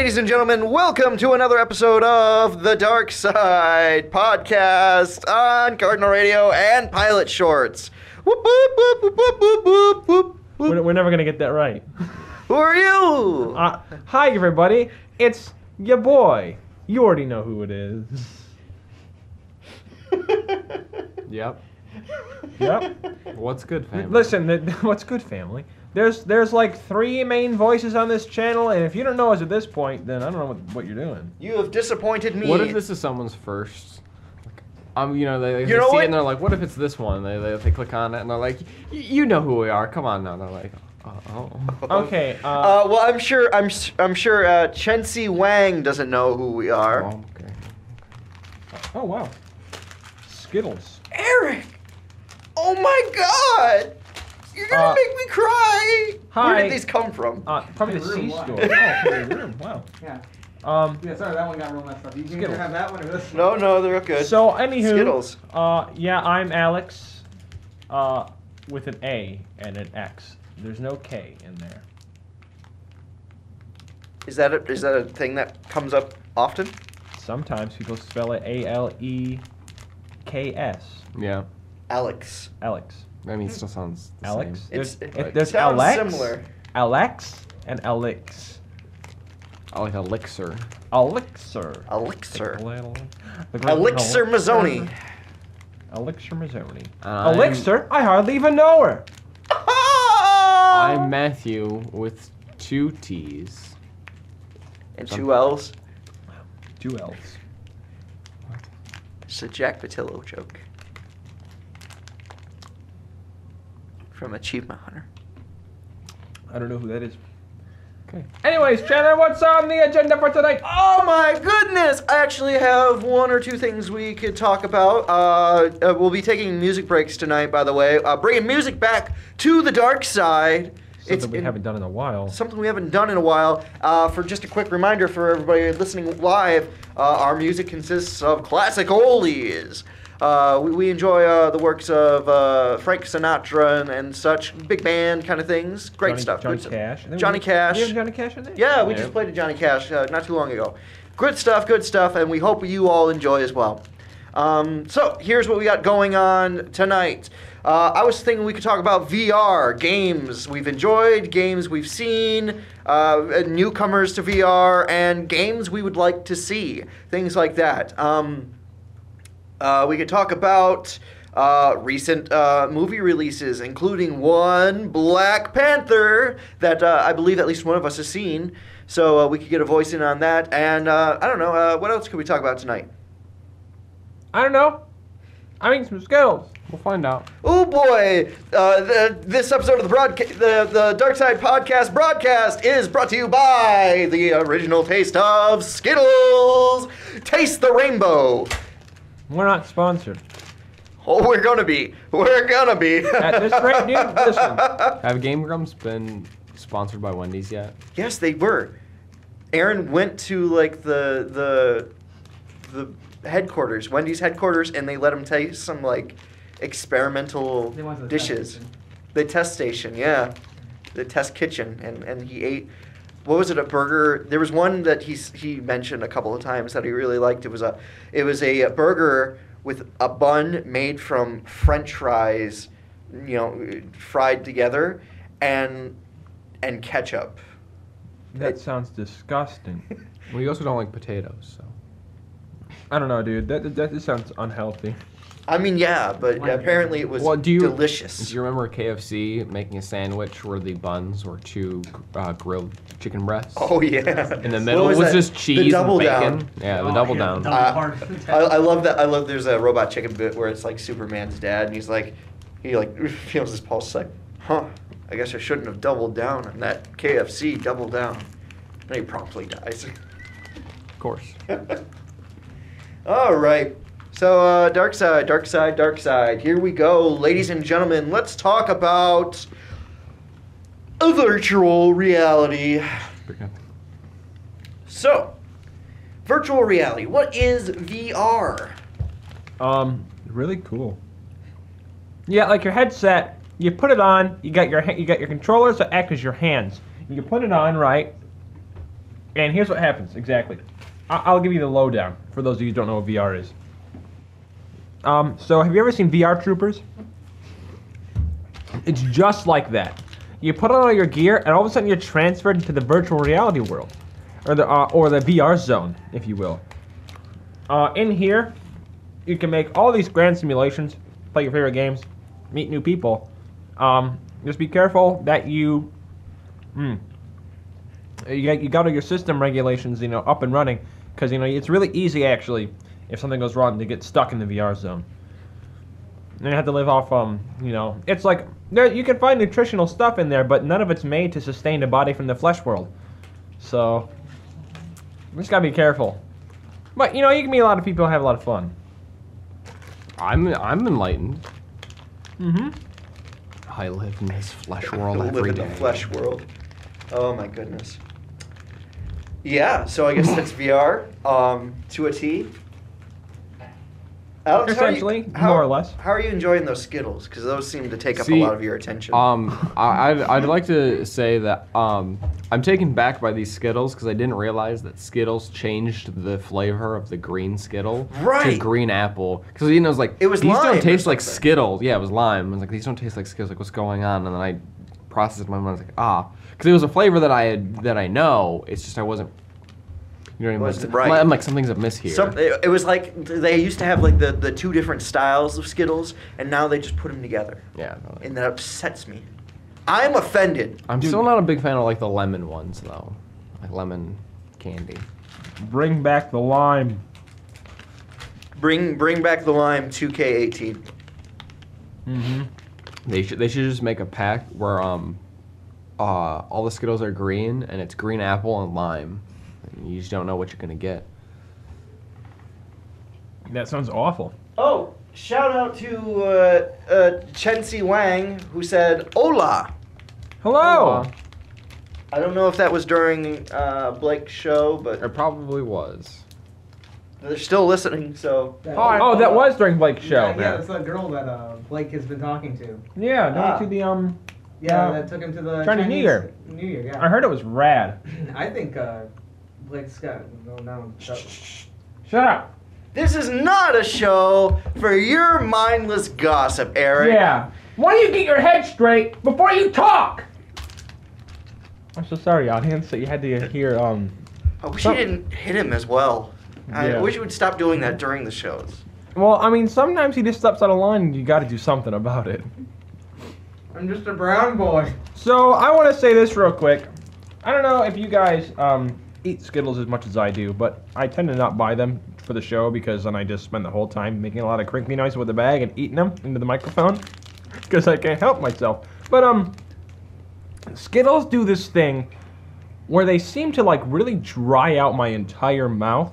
ladies and gentlemen, welcome to another episode of the Dark Side podcast on Cardinal Radio and Pilot Shorts. Whoop, whoop, whoop, whoop, whoop, whoop, whoop, whoop. We're never going to get that right. Who are you? Hi, everybody. It's your boy. You already know who it is. Yep. What's good, family? Listen, what's good, family? There's like 3 main voices on this channel, and if you don't know us at this point, then I don't know what you're doing. You have disappointed me. What if this is someone's first? They see what? it and they're like, what if it's this one? They click on it and they're like, you know who we are. Come on now. And they're like, oh. Okay. Well, I'm sure Chensi Wang doesn't know who we are. Oh, okay. Oh, wow. Skittles. Eric! Oh my God! You're gonna make me cry! Hi. Where did these come from? Probably the C Wow. store. Oh, from the room. Wow. Yeah. Yeah, Sorry, that one got real messed up. You can either Skittles. have that one or this one. No, they're good. So, anywho. Skittles. Yeah, I'm Alex. With an A and an X. There's no K in there. Is that a thing that comes up often? Sometimes people spell it A-L-E-K-S. Yeah. Alex. Alex. I mean, it still sounds the Alex? same. There's sounds Alex, similar. Alex, and Alex. I like elixir. Elixir. Elixir. The great Elixir Mazzoni. Elixir Mazzoni. I'm- Elixir? I hardly even know her. I'm Matthew with 2 T's. And 2 L's. 2 L's. It's a Jack Patillo joke. From Achievement Hunter. I don't know who that is. Okay. Anyways, Chandler, what's on the agenda for tonight? Oh my goodness! I actually have 1 or 2 things we could talk about. We'll be taking music breaks tonight, by the way. Bringing music back to the dark side. Something we haven't done in a while. Something we haven't done in a while. For just a quick reminder for everybody listening live, our music consists of classic oldies. We enjoy the works of Frank Sinatra and such, big band kind of things. Great stuff. Johnny Good stuff. Cash. Johnny Cash. Do you have Johnny Cash in there? Yeah, we just played a Johnny Cash not too long ago. Good stuff, and we hope you all enjoy as well. So here's what we got going on tonight. I was thinking we could talk about VR, games we've enjoyed, games we've seen, newcomers to VR, and games we would like to see, things like that. We could talk about recent movie releases, including one, Black Panther, that I believe at least one of us has seen. So we could get a voice in on that. And I don't know, what else could we talk about tonight? I don't know. I mean, some Skittles. We'll find out. Oh boy! This episode of the Dark Side Podcast broadcast is brought to you by the original taste of Skittles. Taste the rainbow. We're not sponsored. Oh, we're gonna be. At this rate, dude, listen. Have Game Grumps been sponsored by Wendy's yet? Yes, they were. Aaron went to like the headquarters, Wendy's headquarters, and they let him taste some like experimental They went to the dishes. test station. The test station, yeah, the test kitchen, and he ate. What was it? A burger? There was one that he mentioned a couple of times that he really liked. It was a burger with a bun made from French fries, fried together, and ketchup. That sounds disgusting. Well, you also don't like potatoes, so. I don't know, dude. That just sounds unhealthy. I mean, yeah, but apparently it was delicious. Do you remember KFC making a sandwich where the buns were 2 grilled chicken breasts? Oh yeah. In the middle was that? just cheese The double and bacon. down. Yeah, the double down. I love that. I love. There's a Robot Chicken bit where it's like Superman's dad, and he's like, he feels his pulse, like, I guess I shouldn't have doubled down on that KFC. Double down, and he promptly dies. Of course. All right. So, dark side. Here we go, ladies and gentlemen. Let's talk about a virtual reality. So, virtual reality. What is VR? Really cool. Yeah, like your headset. You put it on. You got your controllers that act as your hands. You put it on, right? And here's what happens exactly. I'll give you the lowdown for those of you who don't know what VR is. So have you ever seen VR Troopers? It's just like that. You put on all your gear, and all of a sudden you're transferred into the virtual reality world, or the VR zone, if you will. In here, you can make all these grand simulations, play your favorite games, meet new people. Just be careful that you got all your system regulations, up and running, because it's really easy actually if something goes wrong to get stuck in the VR zone. And you have to live off, it's like you can find nutritional stuff in there, but none of it's made to sustain the body from the flesh world. So you just gotta be careful. But you can meet a lot of people and have a lot of fun. I'm enlightened. Mm-hmm. I live in this flesh world I live every in day. the flesh world. Oh my goodness. Yeah, so I guess that's VR to a T. Alex, Essentially, more or less. How are you enjoying those Skittles? Because those seem to take up a See, lot of your attention. I'd like to say that I'm taken back by these Skittles because I didn't realize that Skittles changed the flavor of the green Skittle to green apple. Because it was like, it was these lime don't or taste like something. Skittles. Yeah, it was lime. I was like, these don't taste like Skittles. Like, what's going on? And then I processed in my mind. I was like, because it was a flavor that I know. It's just I wasn't. You know what I mean? Right. I'm like, something's amiss here. It was like they used to have like the two different styles of Skittles, and now they just put them together. Yeah. And that upsets me. I'm offended. I'm still not a big fan of like the lemon ones though, like lemon candy. Bring back the lime. Bring back the lime 2K18. Mm-hmm. They should just make a pack where all the Skittles are green and it's green apple and lime. And you just don't know what you're gonna get. That sounds awful. Oh, shout out to Chensi Wang, who said hola. Hello. I don't know if that was during Blake's show, but It probably was. they're still listening, so. Oh, that was during Blake's show. Yeah, that's that girl that Blake has been talking to. Yeah, going to the Yeah, that took him to the Chinese New Year. New Year, yeah. I heard it was rad. I think Blake's got going down. Shut up. This is not a show for your mindless gossip, Eric. Yeah. Why don't you get your head straight before you talk? I'm so sorry, audience, that you had to hear. I wish you didn't hit him as well. I Yeah. wish you would stop doing that during the shows. Well, I mean, sometimes he just steps out of line, and you got to do something about it. I'm just a brown boy. So I want to say this real quick. I don't know if you guys eat Skittles as much as I do, but I tend to not buy them for the show because then I just spend the whole time making a lot of crinkly noise with the bag and eating them into the microphone because I can't help myself. But Skittles do this thing where they seem to like really dry out my entire mouth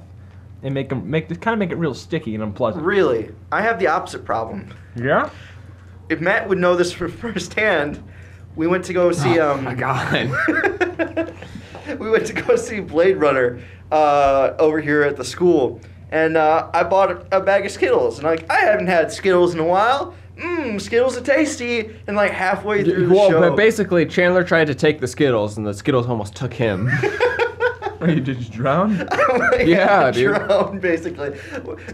and make it real sticky and unpleasant. Really? I have the opposite problem. Yeah. If Matt would know this from firsthand, we went to go see Oh my god. we went to go see Blade Runner over here at the school, and I bought a bag of Skittles, and I haven't had Skittles in a while. Skittles are tasty, and like halfway through the show. But basically, Chandler tried to take the Skittles, and the Skittles almost took him. You just drown? Yeah, dude. Drowned, basically.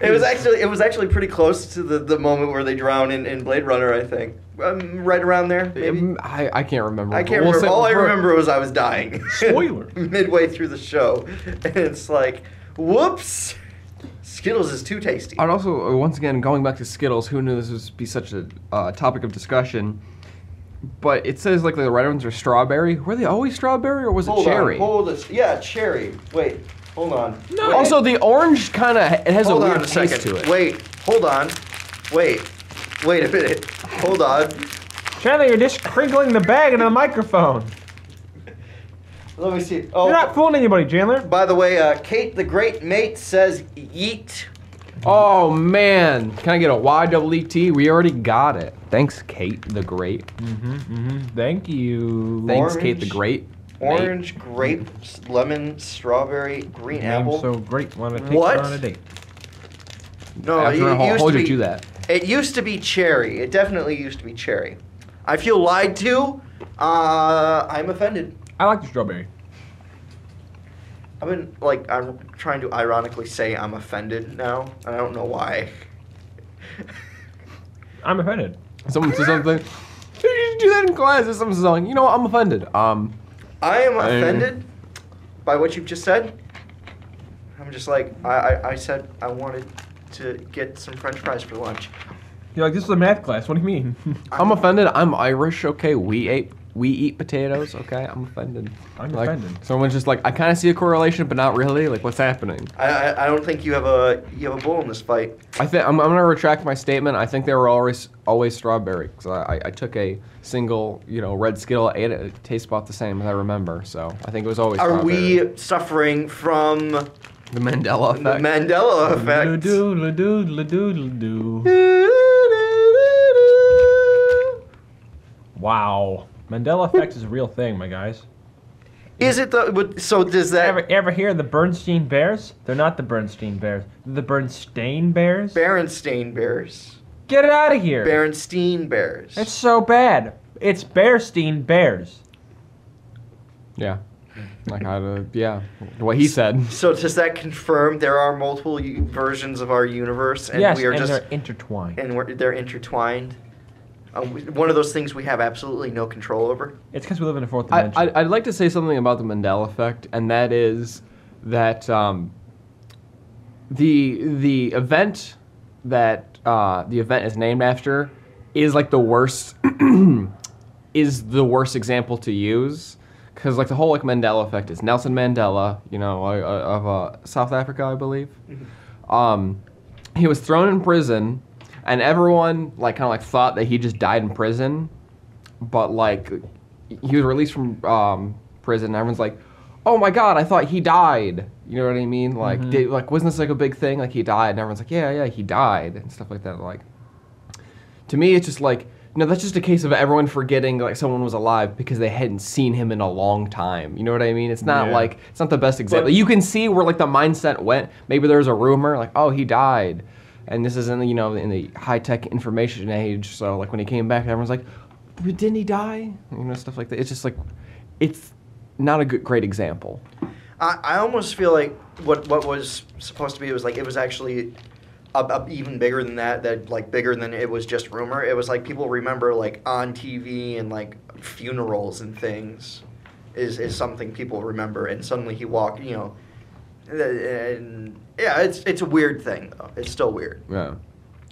It was actually pretty close to the moment where they drown in Blade Runner, I think. Right around there, maybe. I can't remember. I but can't we'll remember. say- All I remember was I was dying. Spoiler. Midway through the show, and it's like, whoops. Skittles is too tasty. I'd also, once again, going back to Skittles, who knew this would be such a topic of discussion? But it says like the red ones are strawberry. Were they always strawberry or was it cherry? Yeah, cherry. Wait, hold on. No. Wait. Also, the orange kind of it has Hold a on weird a taste second. to it. Wait, hold on. Wait a minute. Hold on. Chandler, you're just crinkling the bag into the microphone. Let me see. Oh, You're not fooling anybody, Chandler. by the way, Kate the Great Mate says yeet. Oh man, can I get a YEET? We already got it. Thanks, Kate the Great. Thank you. Thanks, Kate the Orange. Great. Orange, grape, lemon, strawberry, green apple. Name's so great. Want to take What? her on a date? No, After it how used hold to you be. do that? It used to be cherry. It definitely used to be cherry. I feel lied to. I'm offended. I like the strawberry. I've been I'm trying to ironically say I'm offended now. I don't know why. I'm offended. Someone says something. You do that in class. If someone says something, you know what? I'm offended. I am offended by what you've just said. I'm just like, I said I wanted to get some French fries for lunch. You're like, this is a math class. What do you mean? I'm offended. I'm Irish. Okay, we eat potatoes. Okay, I'm offended. I'm offended. Someone's just like, I kind of see a correlation, but not really. Like, what's happening? I don't think you have a bull in this fight. I think I'm gonna retract my statement. I think they were always strawberry because I took a single red Skittle, ate it. It tastes about the same as I remember. So I think it was always. Are strawberry. we suffering from the Mandela Effect? The Mandela Effect. Wow. Mandela Effect is a real thing, my guys. Is it the... So does that... Ever hear the Bernstein Bears? They're not the Bernstein Bears. They're the Bernstein Bears? Berenstain Bears. Get it out of here. Berenstein Bears. It's so bad. It's Bearstein Bears. Yeah. Yeah. What he said. So does that confirm there are multiple versions of our universe? And yes, we are and just, they're intertwined. And they're intertwined? One of those things we have absolutely no control over? It's because we live in a fourth dimension. I'd like to say something about the Mandela Effect, and that is that the event that the event is named after is like the worst is the worst example to use, because like the whole Mandela Effect is Nelson Mandela, of South Africa, I believe. Mm-hmm. He was thrown in prison. And everyone thought that he just died in prison, but he was released from prison. And everyone's like, "Oh my God, I thought he died." You know what I mean? Wasn't this a big thing? Like he died, and everyone's like, "Yeah, he died," and stuff like that. To me, it's just that's just a case of everyone forgetting someone was alive because they hadn't seen him in a long time. You know what I mean? It's not it's not the best example. But you can see where the mindset went. Maybe there's a rumor "Oh, he died." And this is in the high-tech information age, so when he came back, everyone's like, "But didn't he die?" Stuff like that. It's just it's not a great example. I almost feel like what was supposed to be it was actually even bigger than that bigger than it was just rumor. It was people remember on TV and funerals and things is something people remember, and suddenly he walked, and yeah, it's a weird thing though. It's still weird. Yeah,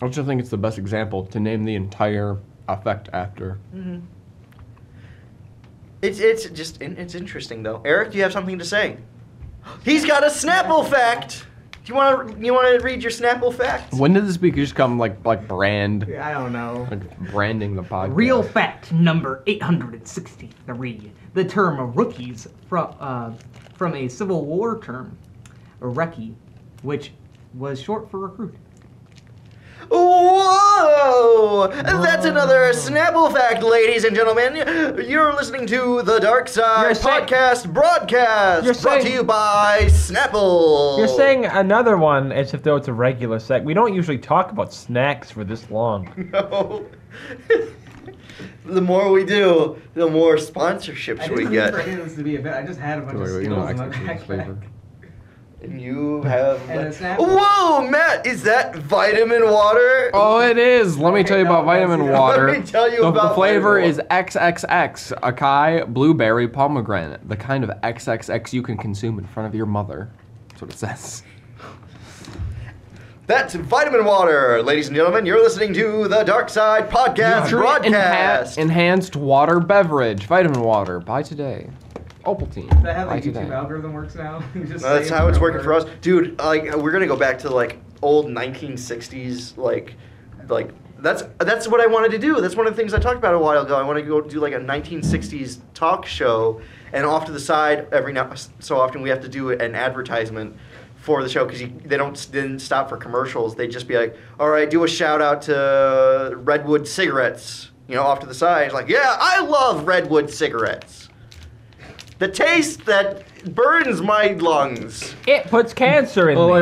I just think it's the best example to name the entire effect after. Mm-hmm. It's interesting though. Eric, do you have something to say? He's got a Snapple fact. Do you want to read your Snapple fact? When did this just come like brand? I don't know. Branding the podcast. Real fact number 863. The term rookies from a Civil War term, recce, which was short for recruit. Whoa! That's another Snapple fact, ladies and gentlemen. You're listening to the Dark Side Podcast broadcast, brought to you by Snapple. You're saying another one as if though it's a regular sec. We don't usually talk about snacks for this long. No. The more we do, the more sponsorships we get. I didn't to be a bit. I just had a bunch of Skittles in my backpack. And you have... And a Snapple. Whoa, Matt, is that vitamin water? Oh, it is. Let me tell you about vitamin water. Let me tell you about the flavor vitamin is XXX, acai, blueberry, pomegranate. The kind of XXX you can consume in front of your mother. That's what it says. That's vitamin water, ladies and gentlemen. You're listening to the Dark Side Podcast broadcast. Enhanced water beverage. Vitamin water. Buy today. Ovaltine. Is that how the YouTube algorithm works now? That's how it's working for us. Dude, we're going to go back to, old 1960s, that's what I wanted to do. That's one of the things I talked about a while ago. I want to go do, a 1960s talk show, and off to the side, every now so often, we have to do an advertisement for the show, because they didn't stop for commercials. They'd just be like, all right, do a shout-out to Redwood cigarettes, off to the side. It's yeah, I love Redwood cigarettes. The taste that burns my lungs. It puts cancer in me.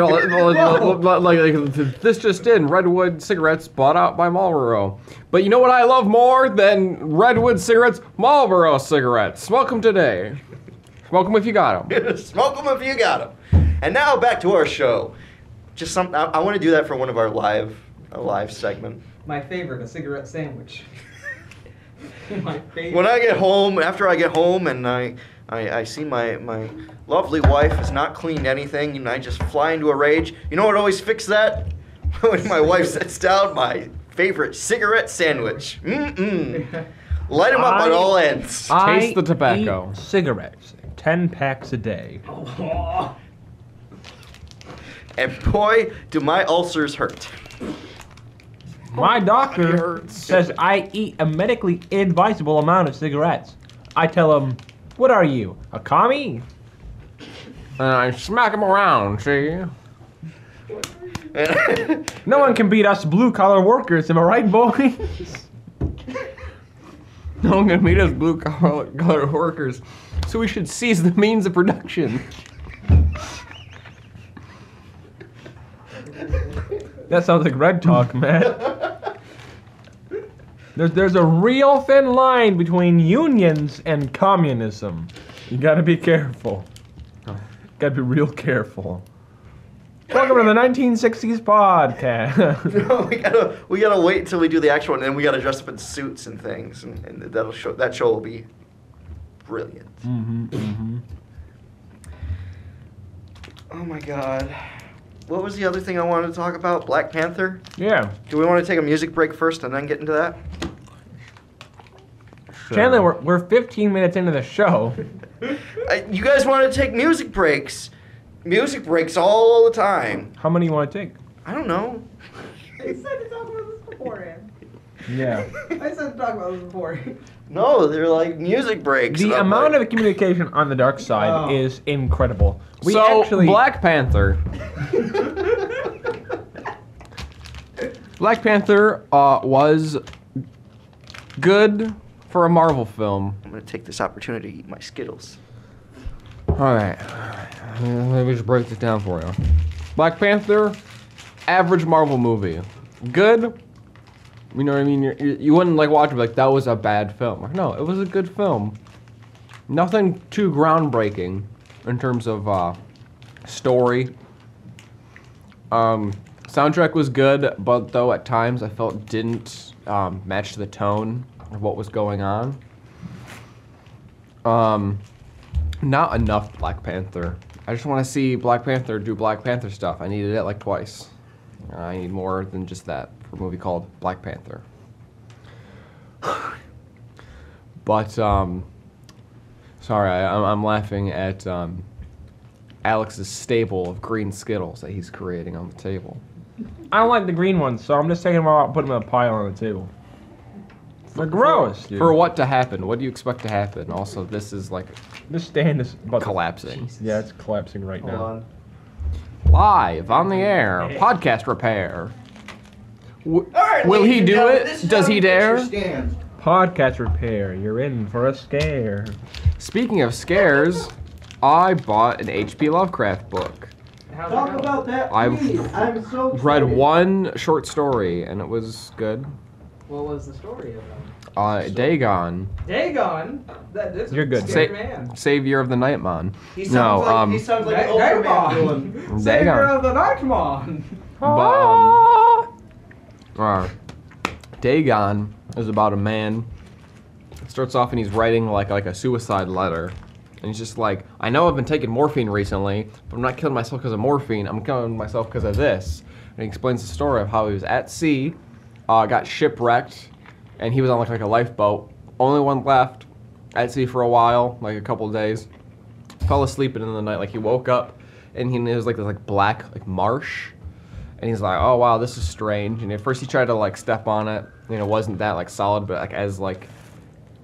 This just in, Redwood cigarettes bought out by Marlboro. But you know what I love more than Redwood cigarettes? Marlboro cigarettes. Smoke them today. Smoke them if you got them. Smoke them if you got them. And now back to our show. Just some. I want to do that for one of our live segment. My favorite, a cigarette sandwich. My favorite. When I get home, after I get home, and I see my lovely wife has not cleaned anything, and I just fly into a rage. You know what always fixes that? When my wife sets down my favorite cigarette sandwich. Light them up on all ends. Taste the tobacco. Eat cigarettes, 10 packs a day. And boy, do my ulcers hurt. My doctor says I eat a medically advisable amount of cigarettes. I tell him, what are you, a commie? And I smack them around, see? No one can beat us blue-collar workers, am I right, boys? No one can beat us blue-collar workers, so we should seize the means of production. That sounds like red talk, man. There's a real thin line between unions and communism. You gotta be careful. Gotta be real careful. Welcome to the 1960s podcast. No, we gotta wait until we do the actual one, and then we gotta dress up in suits and things, and that show will be brilliant. Oh my god. What was the other thing I wanted to talk about? Black Panther? Yeah. Do we want to take a music break first and then get into that? Sure. Chandler, we're 15 minutes into the show. You guys want to take music breaks? Music breaks all the time. How many you want to take? I don't know. I said to talk about this beforehand. Yeah. I said to talk about this before. No, they're like music breaks. The amount of communication on the dark side is incredible. Black Panther. Black Panther was good for a Marvel film. I'm going to take this opportunity to eat my Skittles. Alright. Let me just break this down for you. Black Panther, average Marvel movie. Good. You know what I mean? You wouldn't like watch it like that was a bad film. Like, no, it was a good film. Nothing too groundbreaking in terms of story. Soundtrack was good, but though at times I felt didn't match the tone of what was going on. Not enough Black Panther. I just want to see Black Panther do Black Panther stuff. I needed it like twice. I need more than just that for a movie called Black Panther. But, sorry, I'm laughing at Alex's stable of green Skittles that he's creating on the table. I don't like the green ones, so I'm just taking them out and putting them in a pile on the table. They're gross, dude. For what to happen? What do you expect to happen? Also, this is like... This stand is about collapsing. Yeah, it's collapsing right now. Hold on. Live on the air, podcast repair. Alright, Will he ladies and do gentlemen, it? this is Does how he you get your dare? stand. Podcast repair, you're in for a scare. Speaking of scares, I bought an H.P. Lovecraft book. Talk about that, I've please. I'm so read excited. one short story, and it was good. What was the story of them? Dagon, Dagon? You're good. Man. savior of the Nightmon. He sounds like an Ultraman villain. Savior Dagon. of the Nightmon. But, Dagon is about a man. It starts off and he's writing like a suicide letter. And he's just like, I know I've been taking morphine recently, but I'm not killing myself because of morphine. I'm killing myself because of this. And he explains the story of how he was at sea, got shipwrecked, and he was on like a lifeboat. Only one left at sea for a while, like a couple of days. Fell asleep in the night, like he woke up and it was like this like black like marsh. And he's like, oh wow, this is strange. And at first he tried to like step on it, and it wasn't that like solid, but like as like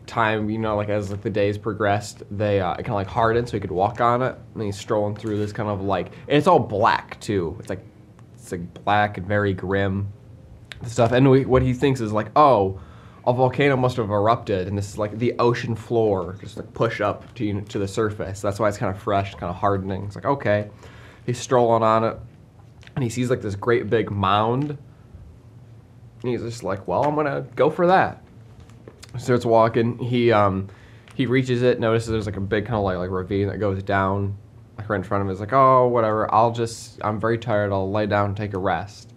time, you know, like as like the days progressed, they it kind of like hardened so he could walk on it. And he's strolling through this kind of like, and it's all black too. It's like black and very grim stuff. And what he thinks is like, oh, a volcano must have erupted, and this is like the ocean floor, just like push up to the surface. That's why it's kind of fresh, kind of hardening. It's like, okay. He's strolling on it, and he sees like this great big mound. And he's just like, well, I'm gonna go for that. He starts walking. He he reaches it, notices there's like a big kind of like ravine that goes down like right in front of him. He's like, oh, whatever, I'm very tired, I'll lay down and take a rest.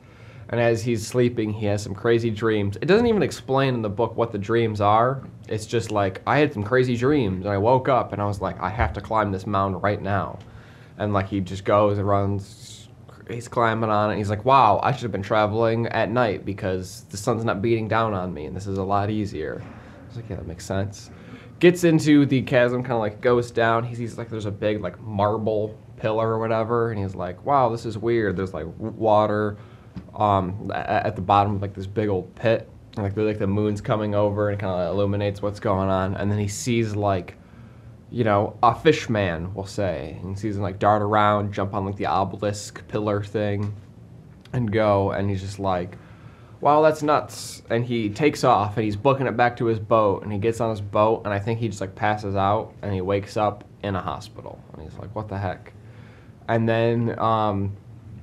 And as he's sleeping, he has some crazy dreams. It doesn't even explain in the book what the dreams are. It's just like, I had some crazy dreams, and I woke up, and I was like, I have to climb this mountain right now. And like, he just goes and runs, he's climbing on it. He's like, wow, I should have been traveling at night because the sun's not beating down on me, and this is a lot easier. I was like, yeah, that makes sense. Gets into the chasm, kind of like goes down. He sees like there's a big like marble pillar or whatever, and he's like, wow, this is weird. There's like water at the bottom of like this big old pit. And, like the moon's coming over and kind of illuminates what's going on. And then he sees like, you know, a fish man, we'll say. And he sees him like dart around, jump on like the obelisk pillar thing and go. And he's just like, wow, that's nuts. And he takes off and he's booking it back to his boat. And he gets on his boat and I think he just like passes out and he wakes up in a hospital. And he's like, what the heck? And then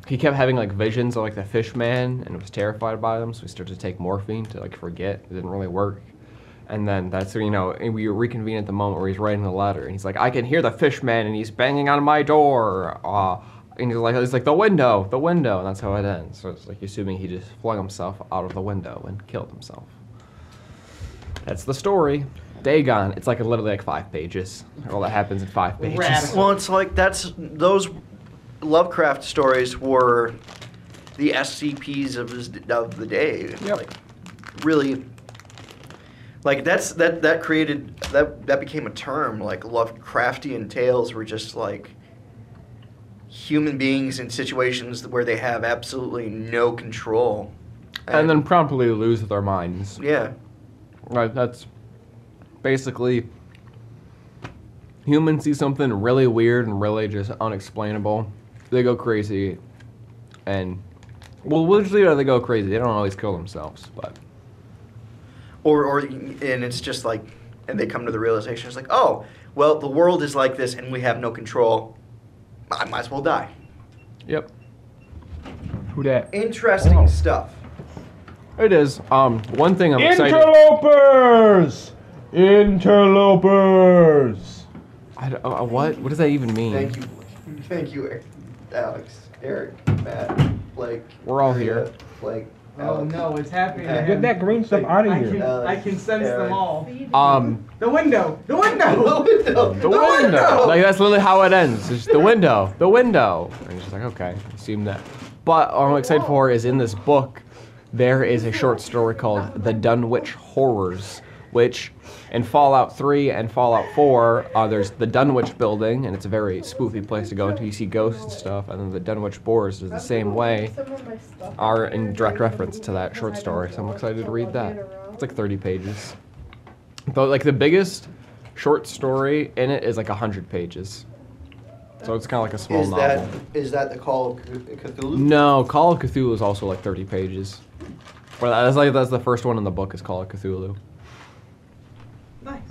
he kept having like visions of like the fish man and was terrified by them. So he started to take morphine to like forget. It didn't really work. And then that's, you know, we reconvene at the moment where he's writing the letter. And he's like, I can hear the fish man and he's banging on my door. And he's like, the window. And that's how it ends. So it's like assuming he just flung himself out of the window and killed himself. That's the story. Dagon. It's like literally like 5 pages. All that happens in 5 pages. Radical. Well, it's like those Lovecraft stories were the SCPs of the day. Yep. Like, really, like that became a term. Like Lovecraftian tales were just like human beings in situations where they have absolutely no control, and then promptly lose their minds. Yeah. Right. That's basically humans see something really weird and really just unexplainable. They go crazy, and well, usually they go crazy. They don't always kill themselves, but and it's just like, and they come to the realization, it's like, oh, well, the world is like this, and we have no control. I might as well die. Yep. Who dat? Interesting stuff. It is. One thing I'm excited. Interlopers. What? What does that even mean? Thank you, Alex, Eric, Matt, Blake. We're all here. Blake. Oh no, it's happening. Okay. Get that green stuff out of here. I can sense them all. The window. The window. The window. Like that's literally how it ends. It's just the window. And it's just like, okay, assume that. But what I'm excited for is in this book, there is a short story called The Dunwich Horrors, which in Fallout 3 and Fallout 4, there's the Dunwich building, and it's a very spoofy place to go into. You see ghosts and stuff, and then the Dunwich Boars is the same way, are in direct reference to that short story, so I'm excited to read that. It's like 30 pages. But like the biggest short story in it is like 100 pages. So it's kind of like a small novel. Is that the Call of Cthulhu? No, Call of Cthulhu is also like 30 pages. Or that's the first one in the book is Call of Cthulhu. Nice.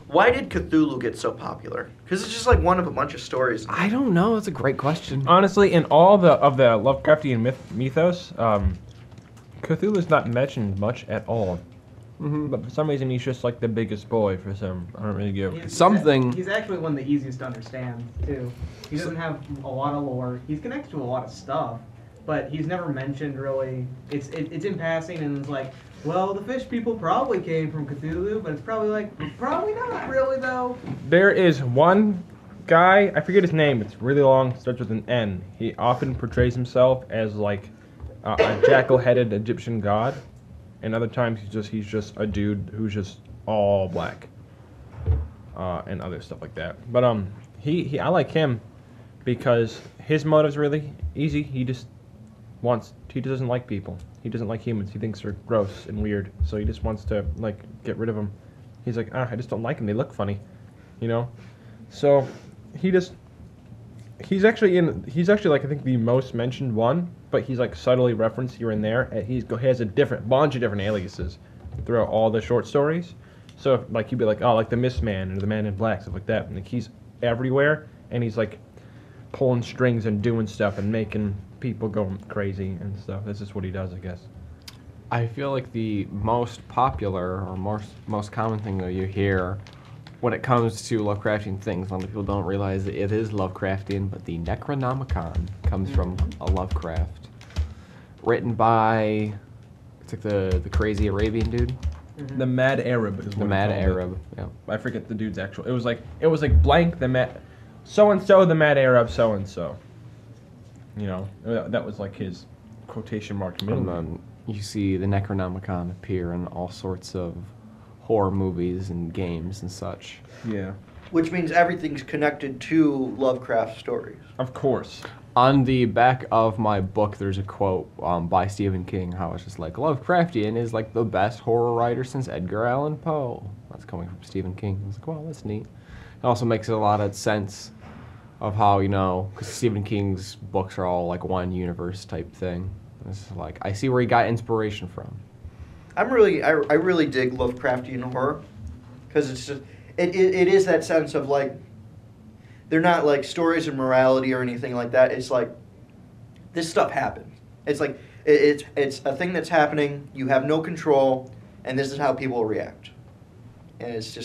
Why did Cthulhu get so popular? Because it's just like one of a bunch of stories. I don't know. It's a great question. Honestly, in all the Lovecraftian mythos, Cthulhu's not mentioned much at all. Mm-hmm. But for some reason, he's just like the biggest boy for some. I don't really give. He's actually one of the easiest to understand too. He doesn't have a lot of lore. He's connected to a lot of stuff, but he's never mentioned really. It's in passing, and it's like, well, the fish people probably came from Cthulhu, but it's probably not really though. There is one guy, I forget his name. It's really long. Starts with an N. He often portrays himself as like a jackal-headed Egyptian god. And other times he's just a dude who's just all black, and other stuff like that. But I like him because his motive's really easy. He doesn't like people. He doesn't like humans. He thinks they're gross and weird. So he just wants to like get rid of them. He's like, I just don't like them. They look funny, you know. So he's actually like I think the most mentioned one. But he's like subtly referenced here and there. And he has a bunch of different aliases throughout all the short stories. So like you'd be like, oh, like the Mist Man or the Man in Black, stuff like that. And like he's everywhere, and he's like pulling strings and doing stuff and making people go crazy and stuff. That's just what he does, I guess. I feel like the most popular or most common thing that you hear when it comes to Lovecraftian things, a lot of people don't realize that it is Lovecraftian, but the Necronomicon comes from a Lovecraft. Written by, it's like the crazy Arabian dude. The Mad Arab is what The Mad he called Arab, yeah. I forget the dude's actual. It was like blank the Mad, so and so the Mad Arab so and so. You know, that was like his quotation mark middle And name. then you see the Necronomicon appear in all sorts of horror movies and games and such. Yeah, Which means everything's connected to Lovecraft stories. of course. On the back of my book, there's a quote by Stephen King, how it's just like, Lovecraftian is like the best horror writer since Edgar Allan Poe. That's coming from Stephen King. I was like, well, that's neat. It also makes a lot of sense of how, you know, because Stephen King's books are all like one universe type thing. It's like, I see where he got inspiration from. I really dig Lovecraftian horror because it's just it is that sense of like they're not like stories of morality or anything like that. It's like this stuff happened. It's like it's a thing that's happening. You have no control, and this is how people react. And it's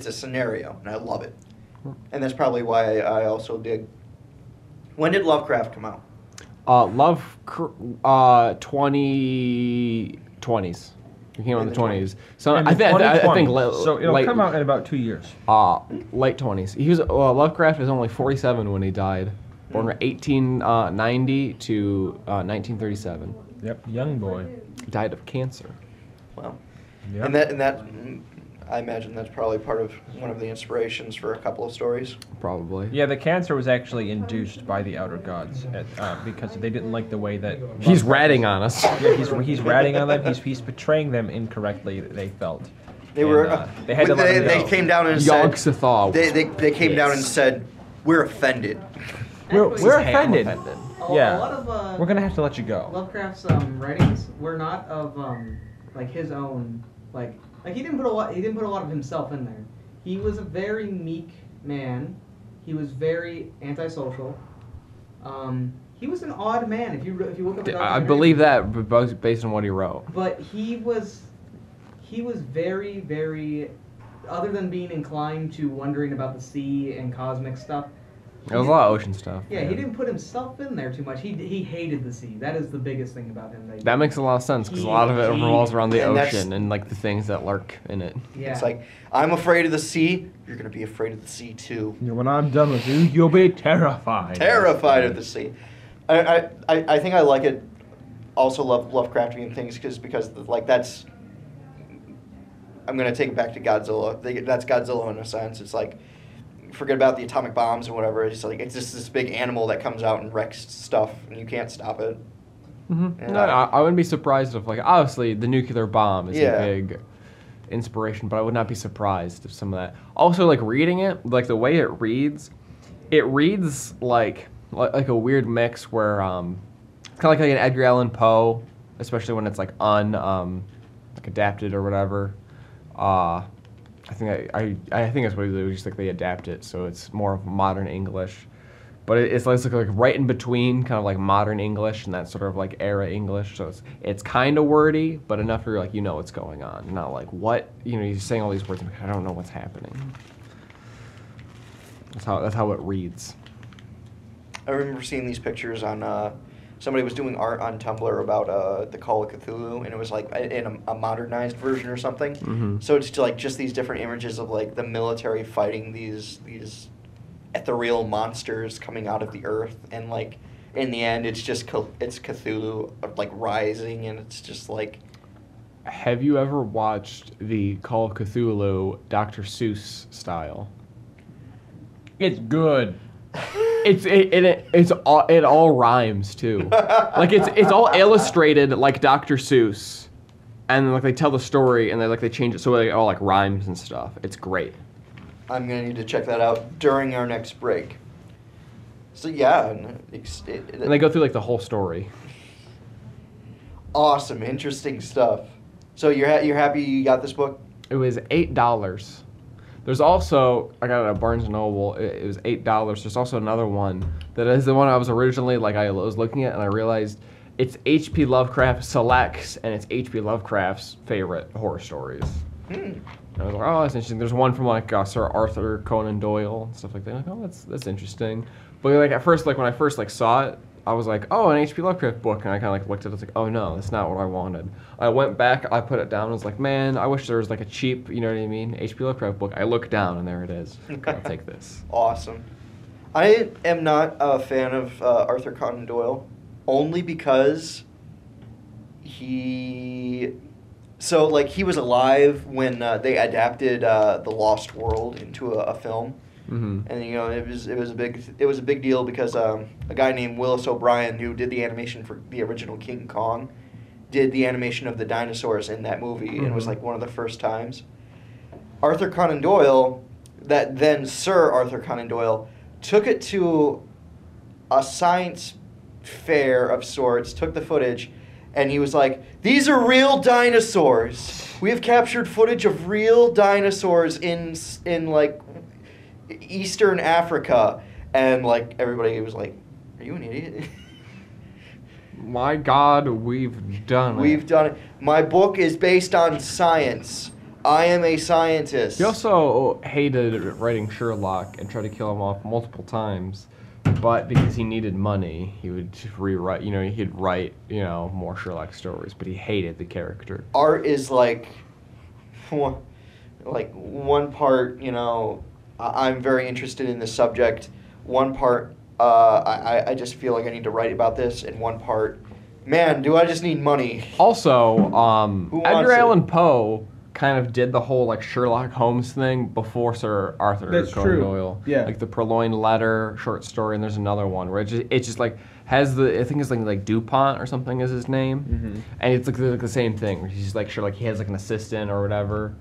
a scenario, and I love it. And that's probably why I also dig. When did Lovecraft come out? 2020s. It came out in the 20s. So And I think so it'll late, come out in about 2 years. late 20s. He was Lovecraft was only 47 when he died. Born from 1890 to 1937. Yep, young boy. He died of cancer. Well, Yep. and that I imagine that's probably part of one of the inspirations for a couple of stories. Probably. Yeah, the cancer was actually induced by the outer gods because they didn't like the way that He's ratting on us. Yeah, he's ratting on them. He's portraying them incorrectly. They felt They were they had to let them they go. came down and Yog said Sotha. they came down and said we're offended. We're offended. A Yeah, lot of we're gonna have to let you go. Lovecraft's writings were not of like his own like he didn't put a lot of himself in there. He was a very meek man. He was very antisocial. He was an odd man. If you look up, I believe that based on what he wrote. But he was very, very, other than being inclined to wondering about the sea and cosmic stuff. There was a lot of ocean stuff. Yeah, he didn't put himself in there too much. He hated the sea. That is the biggest thing about him. That makes a lot of sense because a lot of it revolves around the and that's- ocean and like the things that lurk in it. Yeah. It's like I'm afraid of the sea. You're gonna be afraid of the sea too. When I'm done with you, you'll be terrified. Terrified of the sea. I think I like it. Also love Lovecraftian things because like that's. I'm gonna take it back to Godzilla. That's Godzilla in a sense. It's like. Forget about the atomic bombs and whatever. It's like it's just this big animal that comes out and wrecks stuff, and you can't stop it. Mm-hmm. And No, I wouldn't be surprised if, like, obviously the nuclear bomb is Yeah. a big inspiration, but I would not be surprised if some of that. Also, like reading it, like the way it reads like a weird mix where kind of like an Edgar Allan Poe, especially when it's like like adapted or whatever. I think that's what they do. Just like they adapt it, so it's more of modern English, but it's like right in between, kind of like modern English and that sort of like era English. So it's kind of wordy, but enough where you're like you know what's going on, not like what he's saying all these words. And I don't know what's happening. That's how it reads. I remember seeing these pictures on. Somebody was doing art on Tumblr about the Call of Cthulhu, and it was like in a modernized version or something. Mm-hmm. So it's like just these different images of like the military fighting these ethereal monsters coming out of the earth, and like in the end, it's just it's Cthulhu like rising, and it's just like. Have you ever watched the Call of Cthulhu Dr. Seuss style? It's good. It all rhymes too. Like it's all illustrated like Dr. Seuss, and like they tell the story and they change it so it all like rhymes and stuff. It's great. I'm gonna need to check that out during our next break. So yeah, And they go through like the whole story. awesome, interesting stuff. So you're happy you got this book? It was $8. There's also, I got it at Barnes & Noble, it was $8. There's also another one that is the one I was originally, like I was looking at and I realized it's H.P. Lovecraft Selects and it's H.P. Lovecraft's favorite horror stories. And I was like, oh, that's interesting. There's one from like Sir Arthur Conan Doyle and stuff like that. Like, oh, that's interesting. But like at first, like when I first like saw it, I was like, oh, an H.P. Lovecraft book, and I kind of like looked at it. I was like, oh no, that's not what I wanted. I went back, I put it down, and was like, man, I wish there was like a cheap, you know what I mean, H.P. Lovecraft book. I looked down, and there it is. I'll take this. Awesome. I am not a fan of Arthur Conan Doyle, only because he was alive when they adapted The Lost World into a film. Mm-hmm. And it was a big deal because a guy named Willis O'Brien, who did the animation for the original King Kong, did the animation of the dinosaurs in that movie, and it was like one of the first times. Arthur Conan Doyle, Sir Arthur Conan Doyle, took it to a science fair of sorts, took the footage, and he was like, "These are real dinosaurs. We have captured footage of real dinosaurs in like Eastern Africa," and like everybody was like, "Are you an idiot?" My God, we've done it. We've done it. My book is based on science. I am a scientist. He also hated writing Sherlock and tried to kill him off multiple times, but because he needed money, he would rewrite. He'd write more Sherlock stories, but he hated the character. Art is like one part. I'm very interested in this subject. One part, I just feel like I need to write about this. And one part, man, do I just need money? Also, Edgar it? Allan Poe kind of did the whole like Sherlock Holmes thing before Sir Arthur Conan Doyle. Yeah. Like the Purloined Letter short story, and there's another one where it just like has I think it's like Dupont or something is his name, Mm-hmm. and it's like the same thing where he's like Sherlock, he has like an assistant or whatever.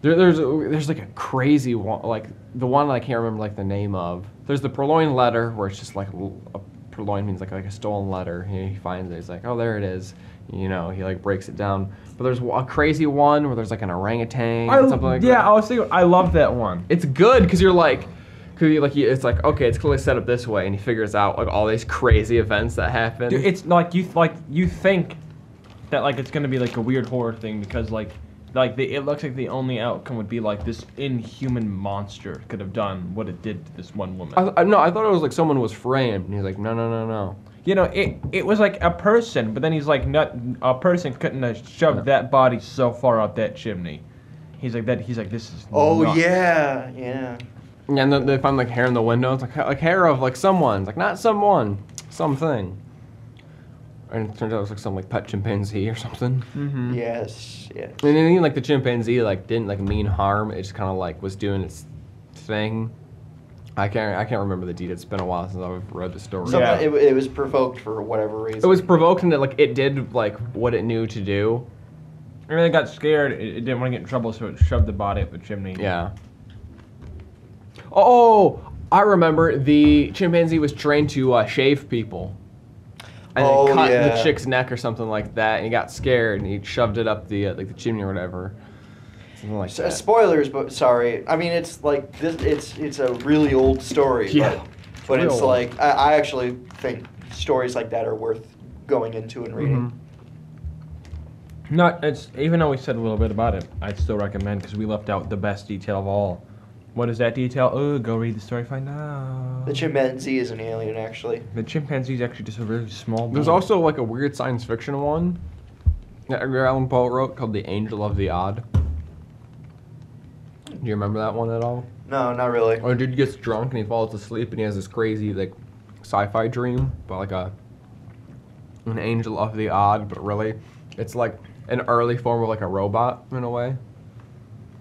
There's like a crazy one, like the one I can't remember like the name of. There's the Purloined Letter where it's just like a purloined means like a stolen letter. He finds it. He's like, oh, there it is. He like breaks it down. But there's a crazy one where there's like an orangutan or something like that. Yeah, I was thinking, I love that one. It's good because you're like, it's like, okay, it's clearly set up this way, and he figures out like all these crazy events that happen. Dude, it's like you think that like it's gonna be like a weird horror thing because it looks like the only outcome would be like this inhuman monster could have done what it did to this one woman. I thought it was like someone was framed, and he's like, no. It was like a person, but then he's like, not a person couldn't have shoved that body so far up that chimney. He's like, this is. Oh nuts. yeah. Yeah, and then they find like hair in the window. It's like hair of like someone. It's like not someone, something. And it turns out it was like some like pet chimpanzee or something. Mm-hmm. Yes. And then even like the chimpanzee like didn't like mean harm. It just kind of like was doing its thing. I can't remember the details. It's been a while since I've read the story. Yeah. It was provoked for whatever reason. It was provoked in that like it did like what it knew to do. And then it got scared. It didn't want to get in trouble, so it shoved the body up the chimney. Yeah. Oh, I remember the chimpanzee was trained to shave people. And it cut the chick's neck or something like that, and he got scared and he shoved it up the like the chimney or whatever. Something like that. Spoilers, but sorry. I mean, it's like this. It's a really old story. Yeah. But it's old. like I actually think stories like that are worth going into and reading. Mm-hmm. Even though we said a little bit about it, I'd still recommend because we left out the best detail of all. What is that detail? Oh, go read the story, find out. The chimpanzee is an alien, actually. The chimpanzee is actually just a really small. There's also like a weird science fiction one that Edgar Allan Poe wrote called The Angel of the Odd. Do you remember that one at all? No, not really. Or dude gets drunk and he falls asleep and he has this crazy like sci-fi dream about like an angel of the odd, but really it's like an early form of like a robot in a way.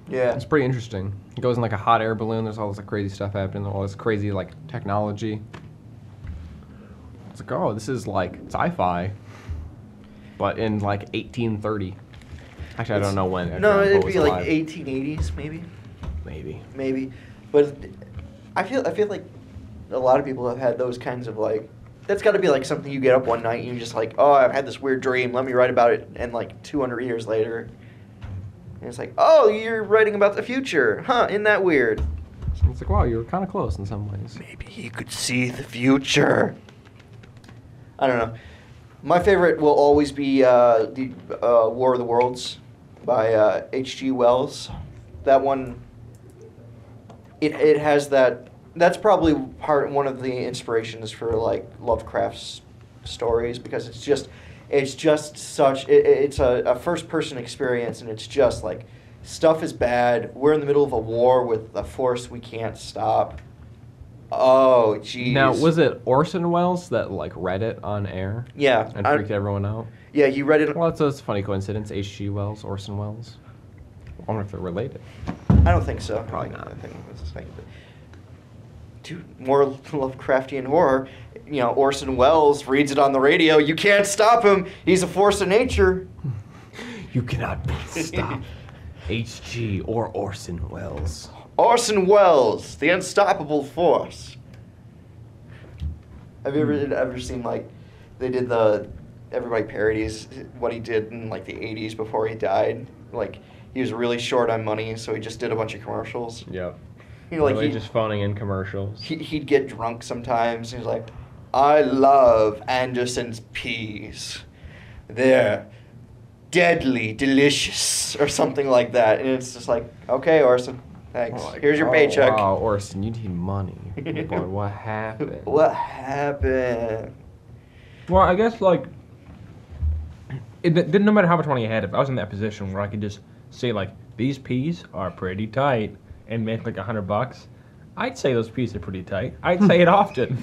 Yeah. It's pretty interesting. It goes in like a hot air balloon. There's all this like crazy stuff happening. All this crazy like technology. It's like, oh, this is like sci-fi, but in like 1830. Actually, I don't know when. Edgar No, Allan Poe it'd was be like alive. 1880s, maybe. Maybe. But I feel like a lot of people have had those kinds of like. That's got to be like something you get up one night and you're just like, oh, I've had this weird dream. Let me write about it. And like 200 years later, and it's like, oh, you're writing about the future, huh? Isn't that weird? It's like, wow, you were kind of close in some ways. Maybe he could see the future. I don't know. My favorite will always be the War of the Worlds by H.G. Wells. that one. It has that. That's probably one of the inspirations for like Lovecraft's stories, because it's just such. It's a first person experience, and it's just like stuff is bad. We're in the middle of a war with a force we can't stop. Oh, jeez. Now, was it Orson Welles that like read it on air? Yeah, and freaked everyone out. Yeah, he read it. Well, it's a funny coincidence. H.G. Wells, Orson Welles. I wonder if they're related. I don't think so. Probably not. I think it was the same. Dude, more Lovecraftian horror. You know, Orson Welles reads it on the radio. You can't stop him. He's a force of nature. You cannot stop H.G. or Orson Welles. Orson Welles, the unstoppable force. Have you ever seen, like, they did everybody parodies what he did in like the 80s before he died. Like, he was really short on money, so he just did a bunch of commercials. Yep. You know, like really just phoning in commercials. He'd get drunk sometimes. He's like, I love Anderson's peas. They're deadly delicious, or something like that. And it's just like, okay, Orson, thanks. Like, here's your paycheck. Wow, Orson, you need money. Boy, what happened? What happened? Well, I guess, like, it didn't, no matter how much money I had, if I was in that position where I could just say, like, these peas are pretty tight and make like $100, I'd say those peas are pretty tight. I'd say it often.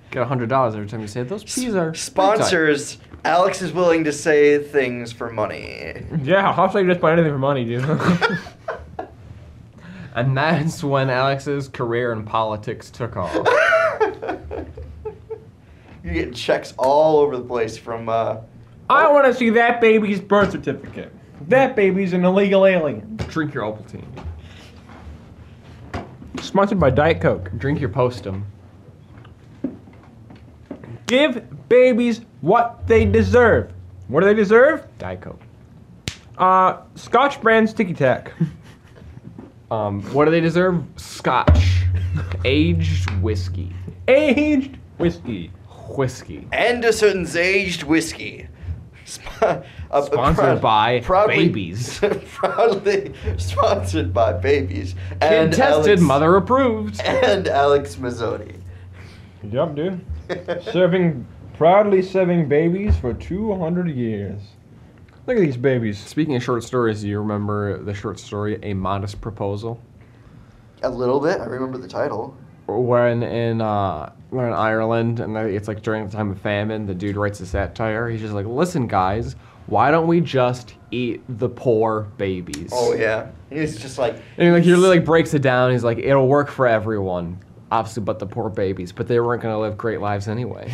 Get $100 every time you say it. Those peas are sponsors. Alex is willing to say things for money. Yeah, I'll say just about anything for money, dude. And that's when Alex's career in politics took off. You get checks all over the place from. I want to see that baby's birth certificate. That baby's an illegal alien. Drink your Ovaltine. Sponsored by Diet Coke. Drink your Postum. Give babies what they deserve. What do they deserve? Diet Coke. Scotch brand Sticky Tack. What do they deserve? Scotch. Aged whiskey. Aged whiskey. Whiskey. Anderson's aged whiskey. Sponsored by babies. Proudly sponsored by babies. And Kid tested, Alex, mother approved. And Alex Mazzoni. Yup, dude. Proudly serving babies for 200 years. Look at these babies. Speaking of short stories, do you remember the short story, A Modest Proposal? A little bit. I remember the title. When in Ireland, and it's like during the time of famine, the dude writes a satire. He's just like, listen, guys, why don't we just eat the poor babies? Oh, yeah. He's just like... And he really like breaks it down. He's like, it'll work for everyone, obviously, but the poor babies. But they weren't going to live great lives anyway.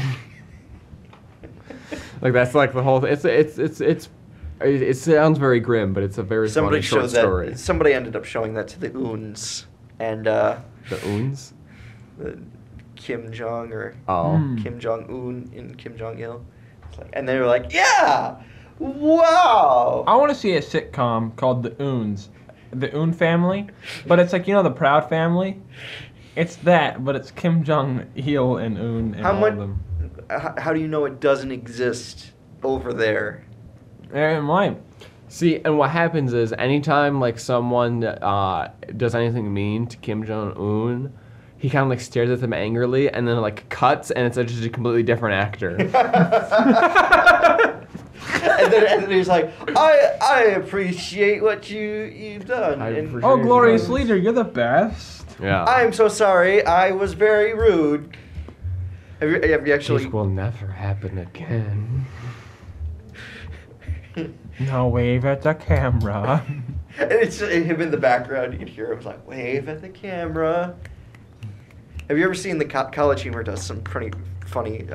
Like, that's like the whole... It sounds very grim, but it's a very funny short story. Somebody ended up showing that to the Oons. And, The Oons? Kim Jong or Kim Jong Un and Kim Jong Il, and they were like, "Yeah, wow!" I want to see a sitcom called The Oons, the Oon Family, but it's like, you know, the Proud Family. It's that, but it's Kim Jong Il and Un and all of them. How do you know it doesn't exist over there? It might. See, and what happens is anytime like someone does anything mean to Kim Jong Un, he kind of like stares at them angrily, and then like cuts, and it's just a completely different actor. and then he's like, I appreciate what you've done. Oh, glorious leader, you're the best. Yeah. I'm so sorry. I was very rude. Have you actually? This will never happen again. Now wave at the camera. And it's him in the background. You can hear him like, wave at the camera. Have you ever seen the College Humor does some pretty funny,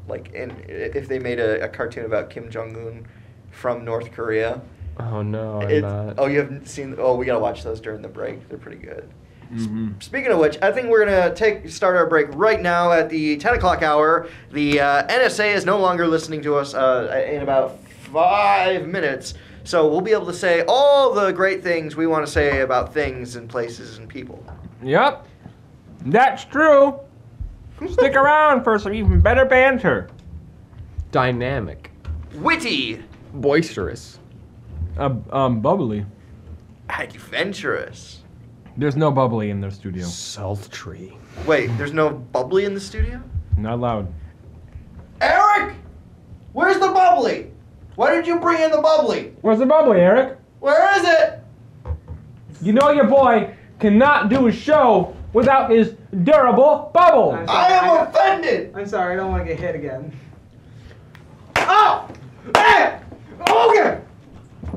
if they made a cartoon about Kim Jong-un from North Korea. Oh, no, I'm not. Oh, you haven't seen... Oh, we got to watch those during the break. They're pretty good. Mm-hmm. Speaking of which, I think we're going to start our break right now at the 10 o'clock hour. The NSA is no longer listening to us in about 5 minutes. So we'll be able to say all the great things we want to say about things and places and people. Yep. That's true. Stick around for some even better banter. Dynamic. Witty. Boisterous. Bubbly. Adventurous. There's no bubbly in the studio. Sultry. Wait, there's no bubbly in the studio? Not loud. Eric! Where's the bubbly? Why did you bring in the bubbly? Where's the bubbly, Eric? Where is it? You know your boy cannot do a show without his durable bubble. I'm I sorry, am offended! I'm sorry, I don't want to get hit again. Oh! Hey! Okay!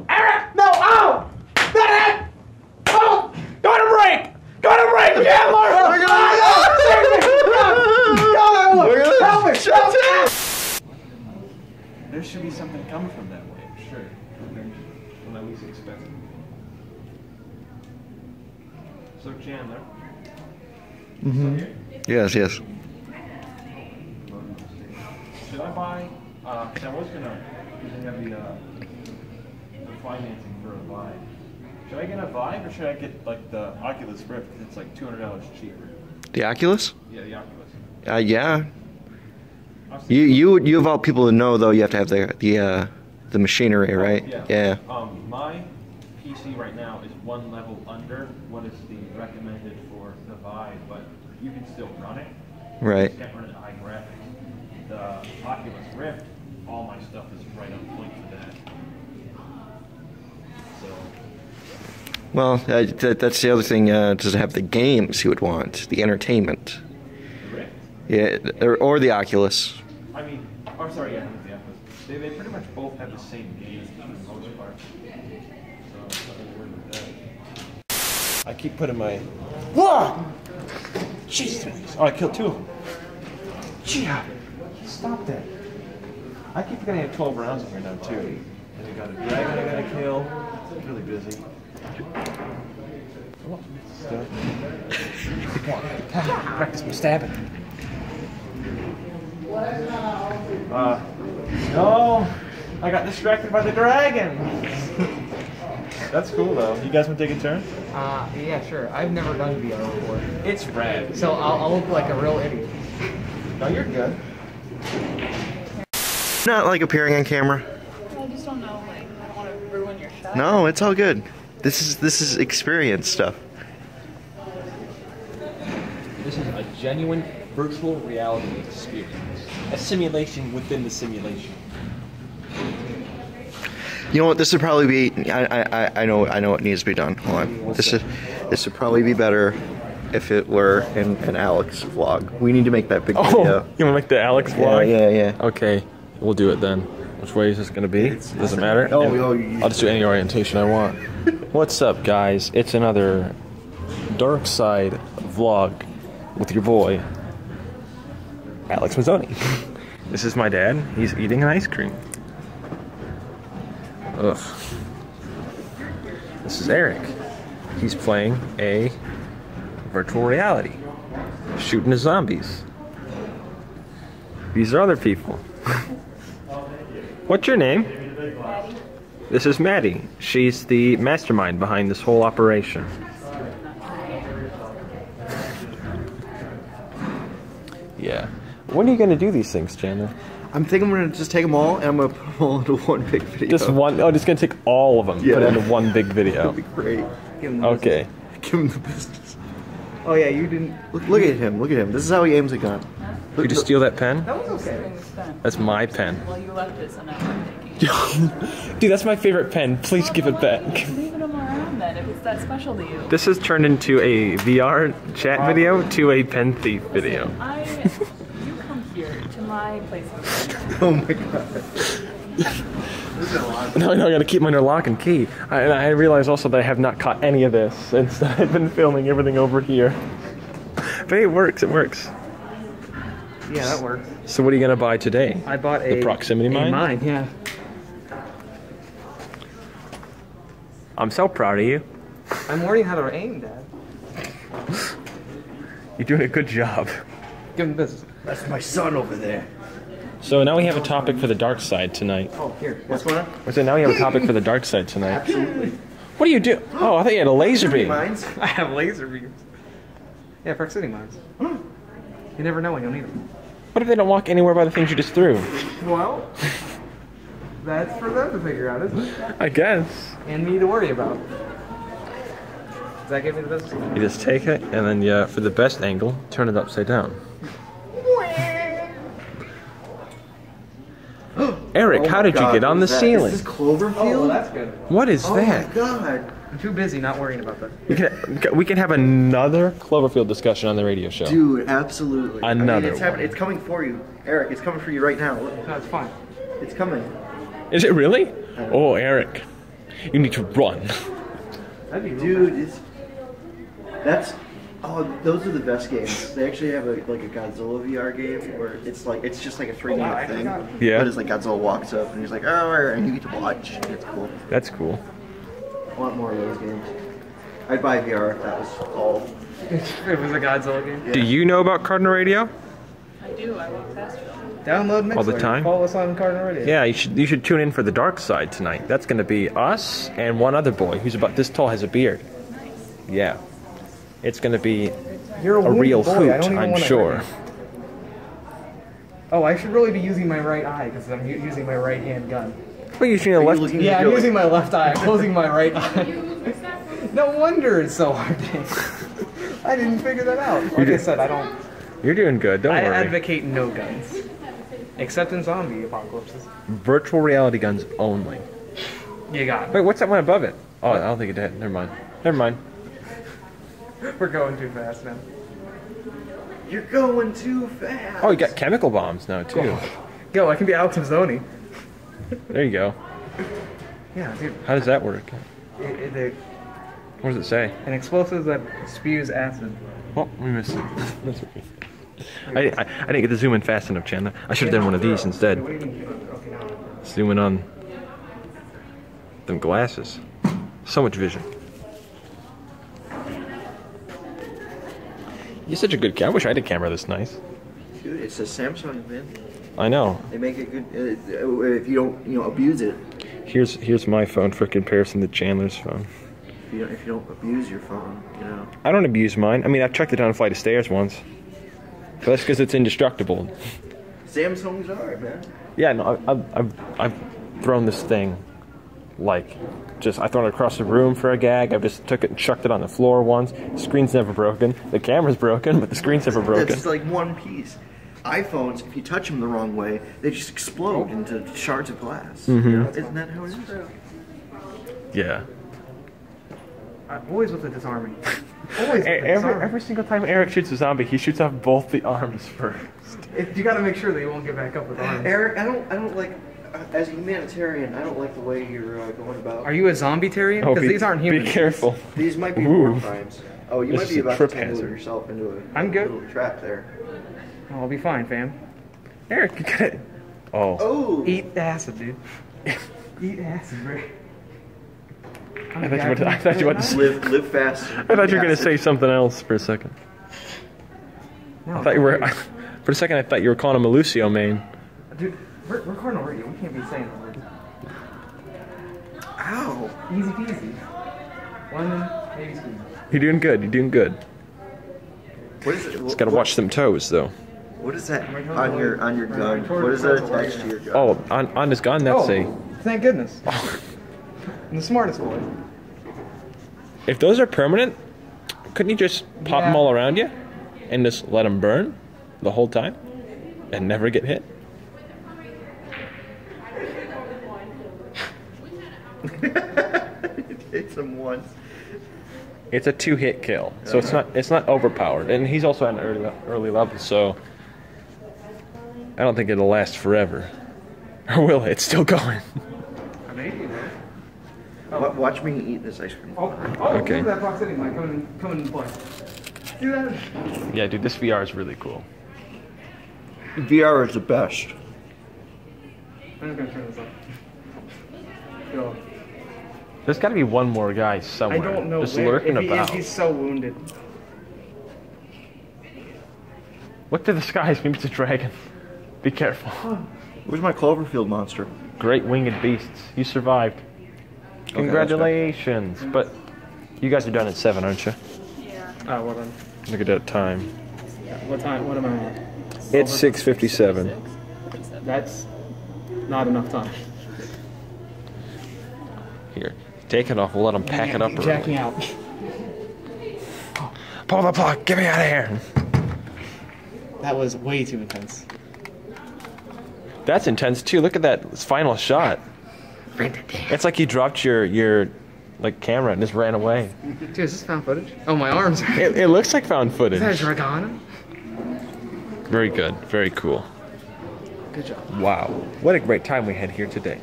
Eric! No! Oh! Not it! Oh! Go to break! Go to break, Chandler! We're gonna help me! Shut up! There should be something coming from that way, sure. When I least expect it. So Chandler. Yes, yes. Should I buy? Cause I was gonna have the financing for a Vive. Should I get a Vive or should I get like the Oculus Rift? It's like $200 cheaper. The Oculus? Yeah, the Oculus. Yeah. You of all people to know though, you have to have the machinery, right? Yeah. My PC right now is one level under what is the recommended for the Vive, but you can still run it. Right. You can't run it at high graphics. The Oculus Rift, all my stuff is right on point for that. So. Well, that's the other thing. Does it have the games you would want, the entertainment? The Rift? Yeah, or the Oculus. I mean, oh sorry, yeah, the Oculus. They pretty much both have the same games for the most part. So nothing to worry about that. I keep putting my. Whoa! Jesus! Oh, I killed two of them. Gee, stop that! I keep forgetting I have 12 rounds in here now too. And we got a dragon I gotta kill. It's really busy. Oh, practice my stabbing. No, I got distracted by the dragon. That's cool though. You guys want to take a turn? Yeah, sure. I've never done VR before. It's rad. So I'll look like a real idiot. No, you're good. Not like appearing on camera. I just don't know, like, I don't want to ruin your shot. No, it's all good. This is experience stuff. This is a genuine virtual reality experience. A simulation within the simulation. You know what? This would probably be. I know what needs to be done. Hold on. This would probably be better if it were an Alex vlog. We need to make that big video. You want to make the Alex vlog? Yeah. Okay, we'll do it then. Which way is this going to be? Doesn't matter. I'll just do any orientation I want. What's up, guys? It's another Dark Side vlog with your boy, Alex Mazzoni. This is my dad. He's eating an ice cream. Ugh. This is Eric. He's playing a virtual reality, shooting his zombies. These are other people. What's your name? Maddie. This is Maddie. She's the mastermind behind this whole operation. Yeah. When are you going to do these things, Chandler? I'm thinking I'm gonna just take them all and I'm gonna put them all into one big video. Just one? Oh, just going to take all of them, Yeah. put it into one big video. That'd be great. Okay. Give him the business. Oh yeah, you didn't. Look at him. Look at him. This is how he aims a gun. Could you steal that pen? That was okay. Doing this pen. That's my pen. Well, you left it, so now I'm taking it. Dude, that's my favorite pen. Please give it back. Leaving them around then, if it's that special to you. This has turned into a VR chat video to a pen thief video. You come here to my place of business. Oh my god. No, I gotta keep mine under lock and key. I realize also that I have not caught any of this. Instead, I've been filming everything over here. But hey, it works. It works. Yeah, that works. So what are you gonna buy today? I bought The proximity mine? mine, yeah. I'm so proud of you. I'm learning how to aim, Dad. You're doing a good job. Give him this. That's my son over there. So now we have a topic for the dark side tonight. Oh, here. What's going on? So now we have a topic for the dark side tonight. Absolutely. What do you do? Oh, I thought you had a laser beam. Mines. I have laser beams. Yeah, proximity mines. You never know when you'll need them. What if they don't walk anywhere by the things you just threw? Well, that's for them to figure out, isn't it? I guess. And me to worry about. Does that give me the best? You just take it, and then for the best angle, turn it upside down. Eric, how did you get on the ceiling? Is this Cloverfield? Oh, well, that's good. What is Oh that? my god. I'm too busy not worrying about that. We can have another Cloverfield discussion on the radio show. Dude, absolutely. Another it's one. It's coming for you. Eric, it's coming for you right now. No, it's fine. It's coming. Is it really? Oh, Eric, you need to run. That'd be real Dude, that's... Oh, those are the best games. They actually have like a Godzilla VR game where it's just like a 3-minute thing. Yeah. But it's like Godzilla walks up and he's like, oh, and you get to watch. It's cool. That's cool. I want more of those games. I'd buy VR if that was all. If it was a Godzilla game. Yeah. Do you know about Cardinal Radio? I do. I work faster. Download Mixer. All the time? Follow us on Cardinal Radio. Yeah, you should tune in for the dark side tonight. That's going to be us and one other boy who's about this tall, has a beard. Nice. Yeah. It's going to be You're a real boy. I hoot, don't even I'm wanna sure. hurt you. Oh, I should really be using my right eye because I'm using my right hand gun. Well, you're using a left. looking- Yeah, I'm You're using my left eye. I'm closing my right eye. No wonder it's so hard. I didn't figure that out. Like I said, I don't. You're doing good. Don't I worry. advocate no guns, except in zombie apocalypses. Virtual reality guns only. You got Wait, what's that one above it? Oh, I don't think it did. Never mind. Never mind. it. We're going too fast now. You're going too fast. Oh, you got chemical bombs now too. Go, I can be Alex Zoni. There you go. Yeah, dude. How does that work? An What does it say? explosive that spews acid. Oh, we missed it. That's okay. I didn't get to zoom in fast enough, Chandler. I should have done one of these instead. What do you mean? Okay, now. Zooming on them glasses. So much vision. You're such a good camera. I wish I had a camera this nice. Dude, it's a Samsung, man. I know. They make it good if you don't, abuse it. Here's my phone for comparison to Chandler's phone. If you don't abuse your phone, I don't abuse mine. I mean, I've chucked it down a flight of stairs once. But that's because it's indestructible. Samsungs are, man. Yeah, no, I've thrown this thing, like, I've thrown it across the room for a gag. I just took it and chucked it on the floor once. The screen's never broken. The camera's broken, but the screen's never broken. It's like one piece. iPhones, if you touch them the wrong way, they just explode into shards of glass. Mhm. Isn't that how it is? Yeah. I'm always with the disarming. Always with the disarming. Every single time Eric shoots a zombie, he shoots off both the arms first. You gotta make sure they won't get back up with arms. Eric, I don't like, as a humanitarian, I don't like the way you're going about. Are you a zombie-tarian? Oh, Because these aren't humans. Be careful. These might be Ooh. war crimes. Oh, you This might is be a about trip to tangle hazard. yourself into a I'm good. little trap there. Oh, I'll be fine, fam. Eric, you got it. Oh. Oh! Eat acid, dude. Eat acid, bro. I thought you were about to Live fast. I thought you were going to say something else for a second. No, I thought you were. For a second, I thought you were calling him a Lucio main. Dude, we're Cardinal Radio. We can't be saying that word. Ow! Easy peasy. London, maybe ski. You're doing good. You're doing good. What is it? Just got to watch them toes, though. What is that on your gun? What is that attached to your gun? Oh, on his gun, that's a. Thank goodness. I'm the smartest boy. If those are permanent, couldn't you just pop them Yeah. all around you and just let them burn the whole time and never get hit? It hits him once. It's a 2-hit kill, so it's not overpowered, and he's also at an early level, so I don't think it'll last forever, or will it? It's still going. Maybe. Watch me eat this ice cream. Okay. Move that proximity mic. Come into play. Do that. Yeah, dude, this VR is really cool. VR is the best. I'm just gonna turn this off. Go. There's got to be one more guy somewhere. I don't know just where. lurking If he about. is, he's so wounded. Look to the skies, maybe it's a dragon. Be careful. Where's my Cloverfield monster? Great winged beasts. You survived. Congratulations. But you guys are done at 7, aren't you? Yeah. Oh, well done. Look at that time. What time? What am I on? It's 6:57. That's not enough time. Here, take it off. We'll let them pack it up. Jacking out. Pull the plug. Get me out of here. That was way too intense. That's intense too. Look at that final shot. It's like you dropped your like camera and just ran away. Dude, is this found footage? Oh, my arms. It looks like found footage. Is that a Dragana? Very good. Very cool. Good job. Wow. What a great time we had here today.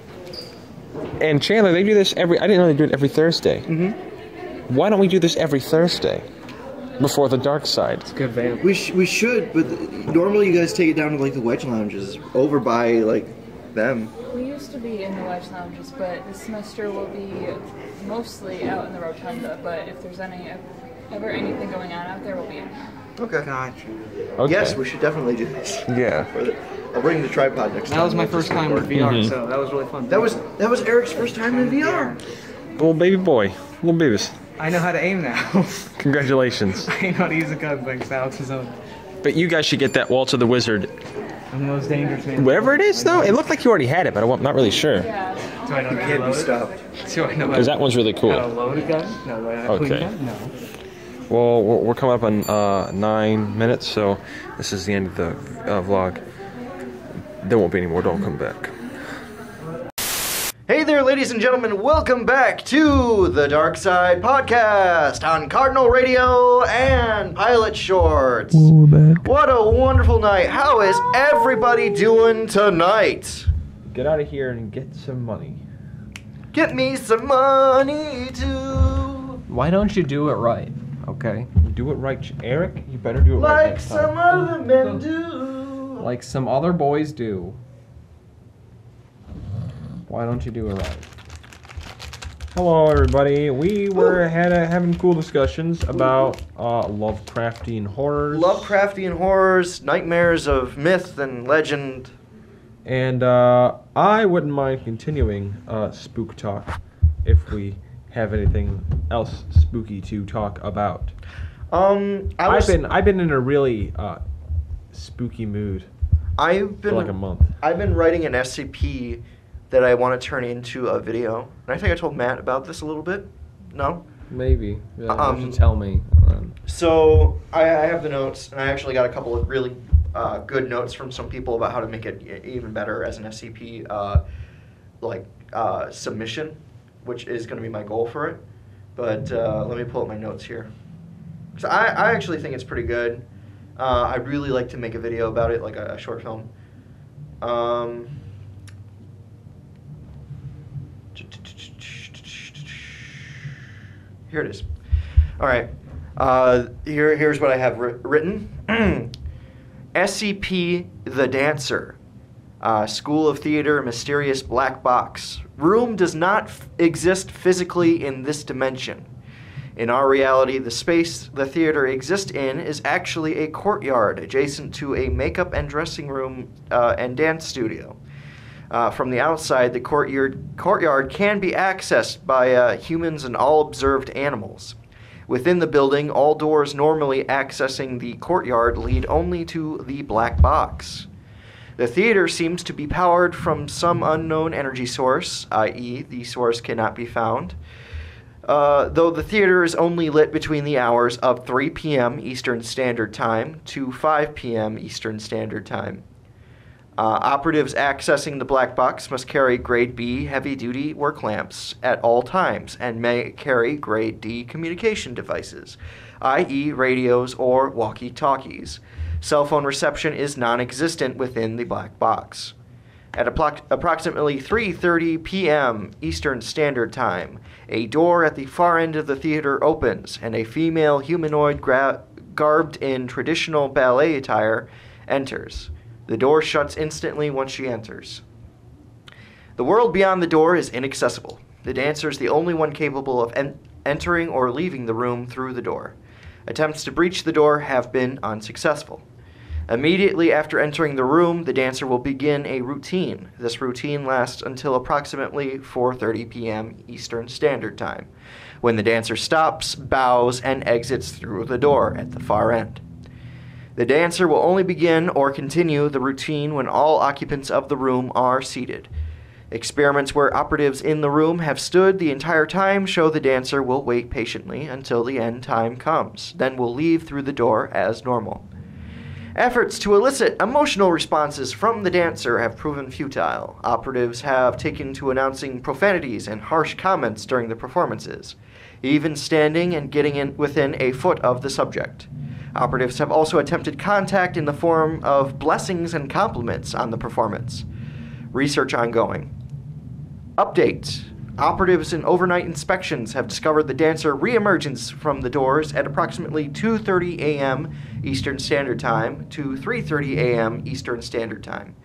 And Chandler, they do this I didn't know they do it every Thursday. Mm-hmm. Why don't we do this every Thursday? Before the dark side. It's a good van. We should, but normally you guys take it down to like the wedge lounges over by like them. We used to be in the wedge lounges, but this semester we'll be mostly out in the rotunda. But if there's ever anything going on out there, we'll be in. Okay. Gotcha. Okay. Yes, we should definitely do this. Yeah. I'll bring the tripod next time. That was my first time with VR, Mhm. so that was really fun. That was Eric's first time in VR. Little baby boy. Little babies. I know how to aim now. Congratulations. I know how to use a gun thanks to Alex's own. But you guys should get that Waltz of the Wizard. I'm the most dangerous man. Whatever it is, though, it looked like you already had it, but I'm not really sure. Yeah. Do I know how to Can't be load stopped. it? Do I know Because that one's really how to cool. load a gun? No, do I know how to clean a Okay. gun? No. Well, we're coming up on 9 minutes, so this is the end of the vlog. There won't be any more. Don't come back. Hey there, ladies and gentlemen. Welcome back to the Dark Side Podcast on Cardinal Radio and Pilot Shorts. We're back. What a wonderful night. How is everybody doing tonight? Get out of here and get some money. Get me some money too. Why don't you do it right? Okay. Do it right, Eric. You better do it right Like next some time. other men do. Like some other boys do. Why don't you do it right? Hello, everybody. We were having cool discussions about Lovecraftian horrors. Lovecraftian horrors, nightmares of myth and legend. And I wouldn't mind continuing spook talk if we have anything else spooky to talk about. I've been in a really spooky mood for like a month. I've been writing an S.C.P. that I want to turn into a video. And I think I told Matt about this a little bit. No? Maybe. Yeah, you should tell me. So I have the notes, and I actually got a couple of really good notes from some people about how to make it even better as an SCP submission, which is going to be my goal for it. But let me pull up my notes here. So I actually think it's pretty good. I'd really like to make a video about it, like a short film. Here it is. All right. Here's what I have written. SCP The Dancer. School of Theater, Mysterious Black Box. Room does not exist physically in this dimension. In our reality, the space the theater exists in is actually a courtyard adjacent to a makeup and dressing room and dance studio. From the outside, the courtyard can be accessed by humans and all observed animals. Within the building, all doors normally accessing the courtyard lead only to the black box. The theater seems to be powered from some unknown energy source, i.e., the source cannot be found. Though the theater is only lit between the hours of 3 p.m. Eastern Standard Time to 5 p.m. Eastern Standard Time. Operatives accessing the black box must carry Grade B heavy-duty work lamps at all times and may carry Grade D communication devices, i.e. radios or walkie-talkies. Cell phone reception is non-existent within the black box. At approximately 3:30 p.m. Eastern Standard Time, a door at the far end of the theater opens and a female humanoid garbed in traditional ballet attire enters. The door shuts instantly once she enters. The world beyond the door is inaccessible. The dancer is the only one capable of entering or leaving the room through the door. Attempts to breach the door have been unsuccessful. Immediately after entering the room, the dancer will begin a routine. This routine lasts until approximately 4:30 p.m. Eastern Standard Time, when the dancer stops, bows, and exits through the door at the far end. The dancer will only begin or continue the routine when all occupants of the room are seated. Experiments where operatives in the room have stood the entire time show the dancer will wait patiently until the end time comes, then will leave through the door as normal. Efforts to elicit emotional responses from the dancer have proven futile. Operatives have taken to announcing profanities and harsh comments during the performances, even standing and getting in within a foot of the subject. Operatives have also attempted contact in the form of blessings and compliments on the performance. Research ongoing. Update. Operatives in overnight inspections have discovered the dancer reemerges from the doors at approximately 2:30 a.m. Eastern Standard Time to 3:30 a.m. Eastern Standard Time.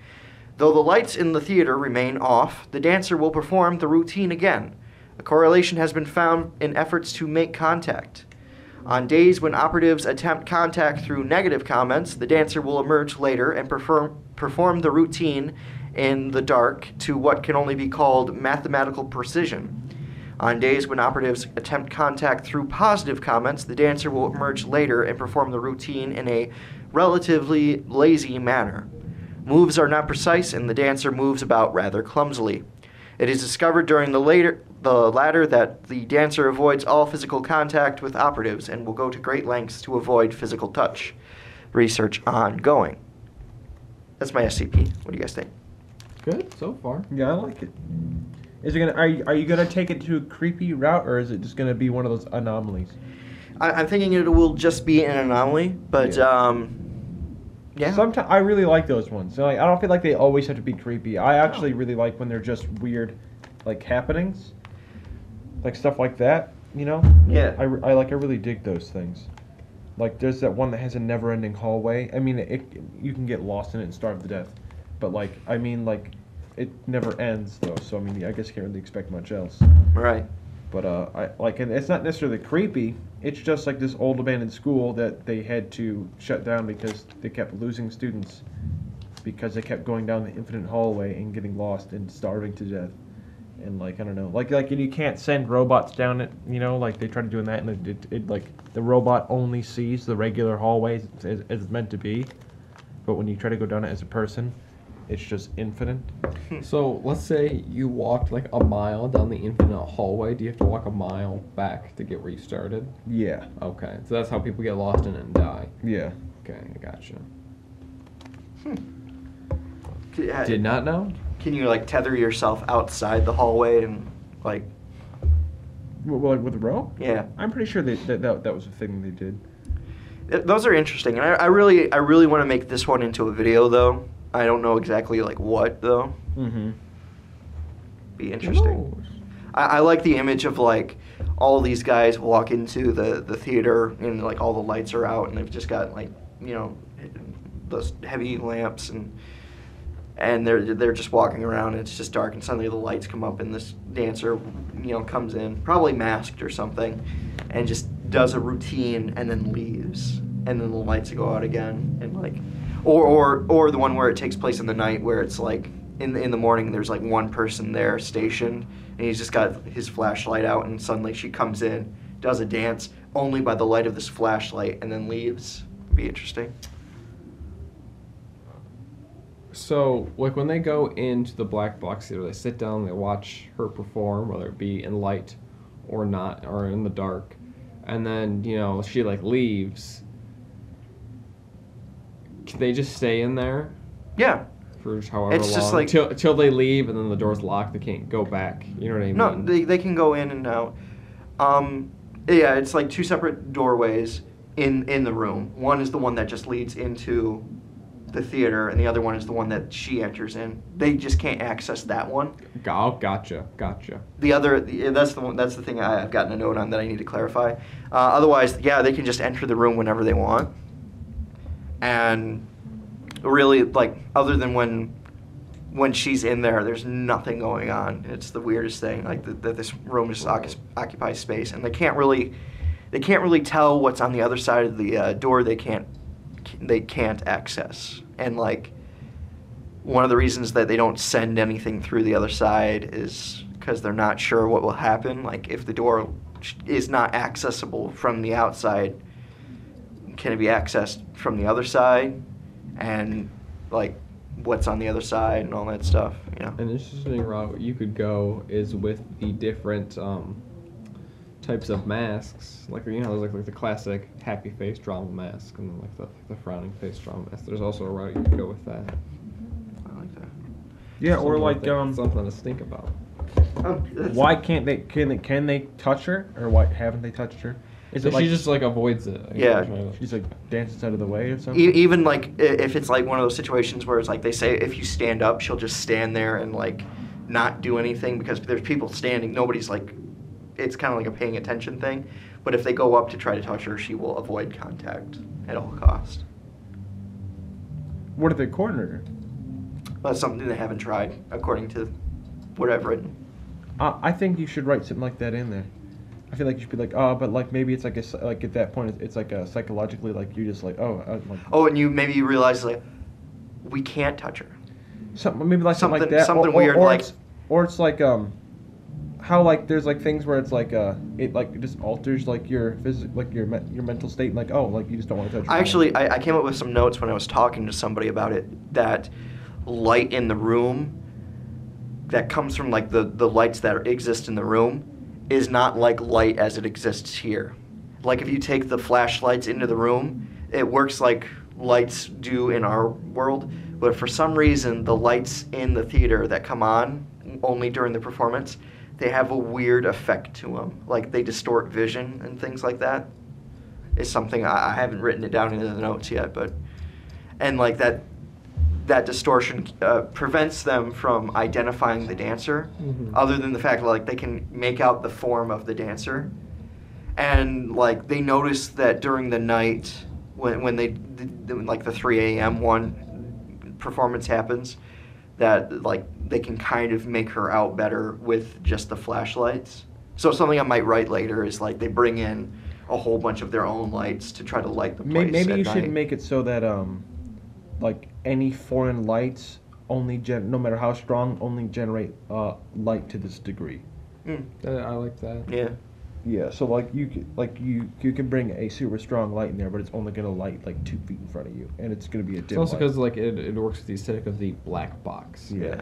Though the lights in the theater remain off, the dancer will perform the routine again. A correlation has been found in efforts to make contact. On days when operatives attempt contact through negative comments, the dancer will emerge later and perform the routine in the dark to what can only be called mathematical precision. On days when operatives attempt contact through positive comments, the dancer will emerge later and perform the routine in a relatively lazy manner. Moves are not precise and the dancer moves about rather clumsily. It is discovered during the latter that the dancer avoids all physical contact with operatives and will go to great lengths to avoid physical touch. Research ongoing. That's my S.C.P. What do you guys think? Good so far. Yeah, I like it. Is it gonna? Are you gonna take it to a creepy route, or is it just gonna be one of those anomalies? I'm thinking it will just be an anomaly, but yeah. Sometimes I really like those ones. So, like, I don't feel like they always have to be creepy. I actually really like when they're just weird, like happenings, like stuff like that. You know? Yeah. I really dig those things. Like there's that one that has a never-ending hallway. I mean, you can get lost in it and starve to death, but like it never ends though. So I mean, I guess you can't really expect much else. Right. But and it's not necessarily creepy. It's just like this old abandoned school that they had to shut down because they kept losing students because they kept going down the infinite hallway and getting lost and starving to death. And like I don't know, and you can't send robots down it. You know, like they tried doing that, and it like the robot only sees the regular hallways as it's meant to be. But when you try to go down it as a person, it's just infinite. So let's say you walked like a mile down the infinite hallway. Do you have to walk a mile back to get where you started? Yeah. Okay, so that's how people get lost in it and die. Yeah. Okay, I gotcha. Yeah. Did not know. Can you like tether yourself outside the hallway and like? Well, like with a rope? Yeah. I'm pretty sure that was a thing they did. Those are interesting, and I really want to make this one into a video though. I don't know exactly like what though. Mm-hmm. Be interesting. I like the image of like all these guys walk into the theater and like all the lights are out and they've just got like those heavy lamps and they're just walking around and it's just dark and suddenly the lights come up and this dancer comes in, probably masked or something, and just does a routine and then leaves and then the lights go out again and like or the one where it takes place in the night where it's like in the morning there's like one person there stationed and he's just got his flashlight out and suddenly she comes in, does a dance only by the light of this flashlight and then leaves. Be interesting. So, like when they go into the black box theater, they sit down, they watch her perform, whether it be in light or not, or in the dark, and then she like leaves. Can they just stay in there? Yeah. For however it's long. Just like till they leave and then the door's locked. They can't go back. You know what I mean? No, they can go in and out. Yeah, it's like two separate doorways in the room. One is the one that just leads into the theater, and the other one is the one that she enters in. They just can't access that one. Oh, gotcha. The other, that's the thing I've gotten a note on that I need to clarify. Otherwise, yeah, they can just enter the room whenever they want. And really, like, other than when she's in there, there's nothing going on. It's the weirdest thing, like that this room just occupies space, and they can't really tell what's on the other side of the door. They can't access. And like one of the reasons that they don't send anything through the other side is because they're not sure what will happen. Like if the door is not accessible from the outside, can it be accessed from the other side? And like what's on the other side and all that stuff. You know. An interesting route you could go is with the different types of masks. Like, you know, there's like the classic happy face drama mask and then like the frowning face drama mask. There's also a route you could go with that. I like that. Yeah, or like something to think about. Why can't they? Can they touch her, or why haven't they touched her? Is it She like just like avoids it. Yeah. she's like dances out of the way or something? Even like if it's like one of those situations where it's like they say if you stand up, she'll just stand there and like not do anything because there's people standing. Nobody's like, it's kind of like a paying attention thing. But if they go up to try to touch her, she will avoid contact at all cost. What if they corner her? That's something they haven't tried, according to what I've written. I think you should write something like that in there. I feel like you should be like, oh, but like maybe it's like like at that point it's like psychologically like you just like like. Oh, and you realize like we can't touch her. Something maybe like something like that. Something weird like. It's like how like there's like things where it's like it like just alters like your like your mental state, like oh like you just don't want to touch. I came up with some notes when I was talking to somebody about it, that light in the room that comes from like the lights that exist in the room is not like light as it exists here. Like if you take the flashlights into the room, it works like lights do in our world, but for some reason the lights in the theater that come on only during the performance, they have a weird effect to them. Like they distort vision and things like that. It's something I haven't written it down into the notes yet, but and like that distortion prevents them from identifying the dancer, other than the fact that like they can make out the form of the dancer, and like they notice that during the night when they like the 3 a.m. one performance happens, that like they can kind of make her out better with just the flashlights. So something I might write later is like they bring in a whole bunch of their own lights to try to light the place. Maybe at you night. should make it so that like any foreign lights only no matter how strong, only generate light to this degree. I like that. Yeah. Yeah, so like you can bring a super strong light in there, but it's only gonna light like 2 feet in front of you, and it's gonna be a dim It's also light. because like it works with the aesthetic of the black box. Yeah.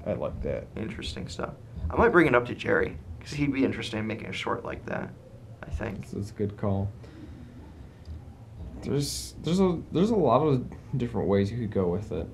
I like that. Interesting stuff. I might bring it up to Jerry because he'd be interested in making a short like that. I think. That's a good call. There's a lot of different ways you could go with it.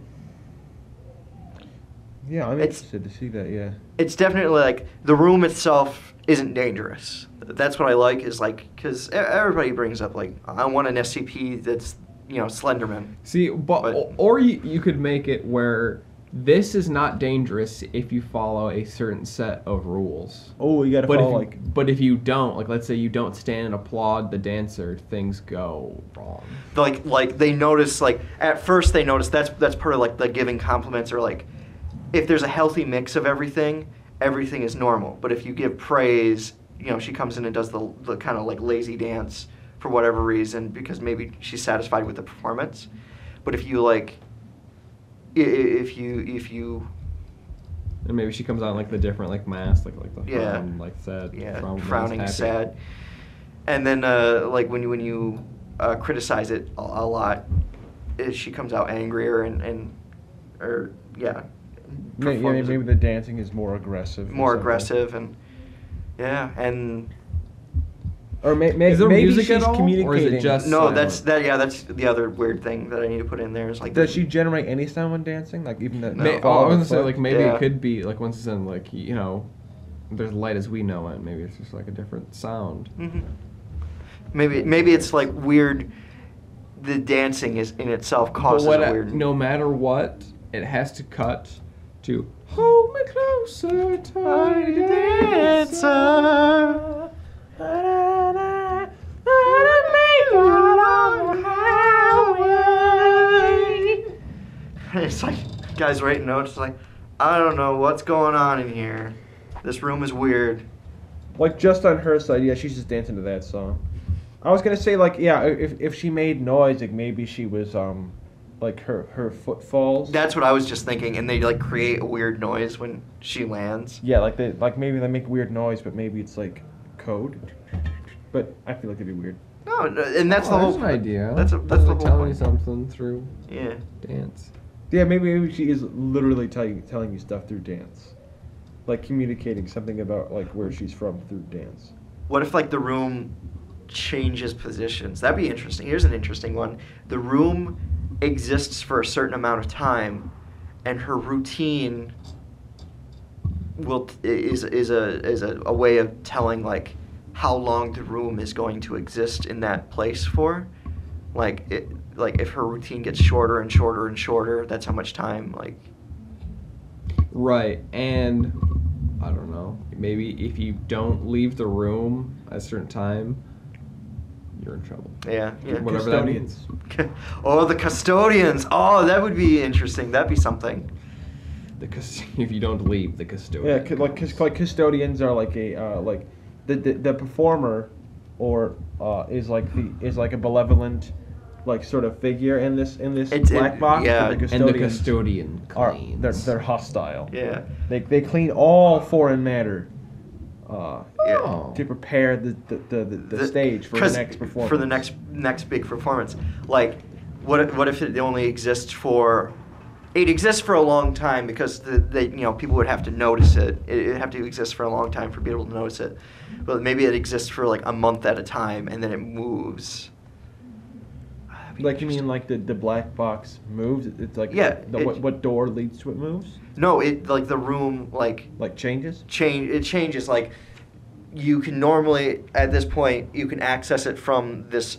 Yeah, I'm interested to see that. Yeah. It's definitely like the room itself isn't dangerous. That's what I like is like because everybody brings up like I want an S.C.P. that's Slenderman. See, but or you could make it where this is not dangerous if you follow a certain set of rules. Oh, you gotta follow like. But if you don't, like let's say you don't stand and applaud the dancer, things go wrong. Like they notice like at first they notice that's part of like the giving compliments or like if there's a healthy mix of everything is normal. But if you give praise, she comes in and does the kind of like lazy dance for whatever reason because maybe she's satisfied with the performance. But if you like. If you and maybe she comes out in like the different like mask like the frown, like sad frowning sad, and then like when you criticize it a lot, she comes out angrier and maybe the dancing is more aggressive and or maybe is there maybe music she's at all, communicating. or is it just no? silent? That's the other weird thing that I need to put in there is like. Does she generate any sound when dancing? Like even the. No. I was gonna say like maybe Yeah. it could be like once it's in like there's light as we know it. Maybe it's just like a different sound. Mm-hmm. Maybe it's like weird. The dancing is in itself causes a weird. No matter what, it has to cut to hold me closer, tiny dancer. It's like guys writing notes like, I don't know what's going on in here. This room is weird. Like just on her side, yeah, she's just dancing to that song. I was gonna say like yeah, if she made noise, like maybe she was like her foot falls. That's what I was just thinking, and they like create a weird noise when she lands. Yeah, maybe they make weird noise, but maybe it's like code. But I feel like it'd be weird. No, No, and that's the Oh, whole. there's an idea. That's the Like whole telling point. you something through Yeah. dance. Yeah, maybe she is literally telling you stuff through dance, like communicating something about like where she's from through dance. What if like the room changes positions? That'd be interesting. Here's an interesting one. The room exists for a certain amount of time, and her routine is a way of telling like how long the room is going to exist in that place for. Like if her routine gets shorter and shorter and shorter, that's how much time like. Right, and I don't know. Maybe if you don't leave the room at a certain time, you're in trouble. Yeah. Whatever that means. Oh, the custodians. Oh, that would be interesting. That'd be something. If you don't leave, the custodian. Yeah, like custodians are like a like the performer, or is like a benevolent, like sort of figure in this black box. yeah. But And the custodian are cleans. they're hostile. Yeah. They clean all foreign matter. Oh. To prepare the stage for the next performance. For the next big performance. Like, what if it only exists for? It exists for a long time because people would have to notice it. It would have to exist for a long time for people to notice it. But maybe it exists for like a month at a time and then it moves. Like you mean like the black box moves? It's like what door leads to it moves? No, it like the room like changes. It changes. Like you can normally at this point you can access it from this.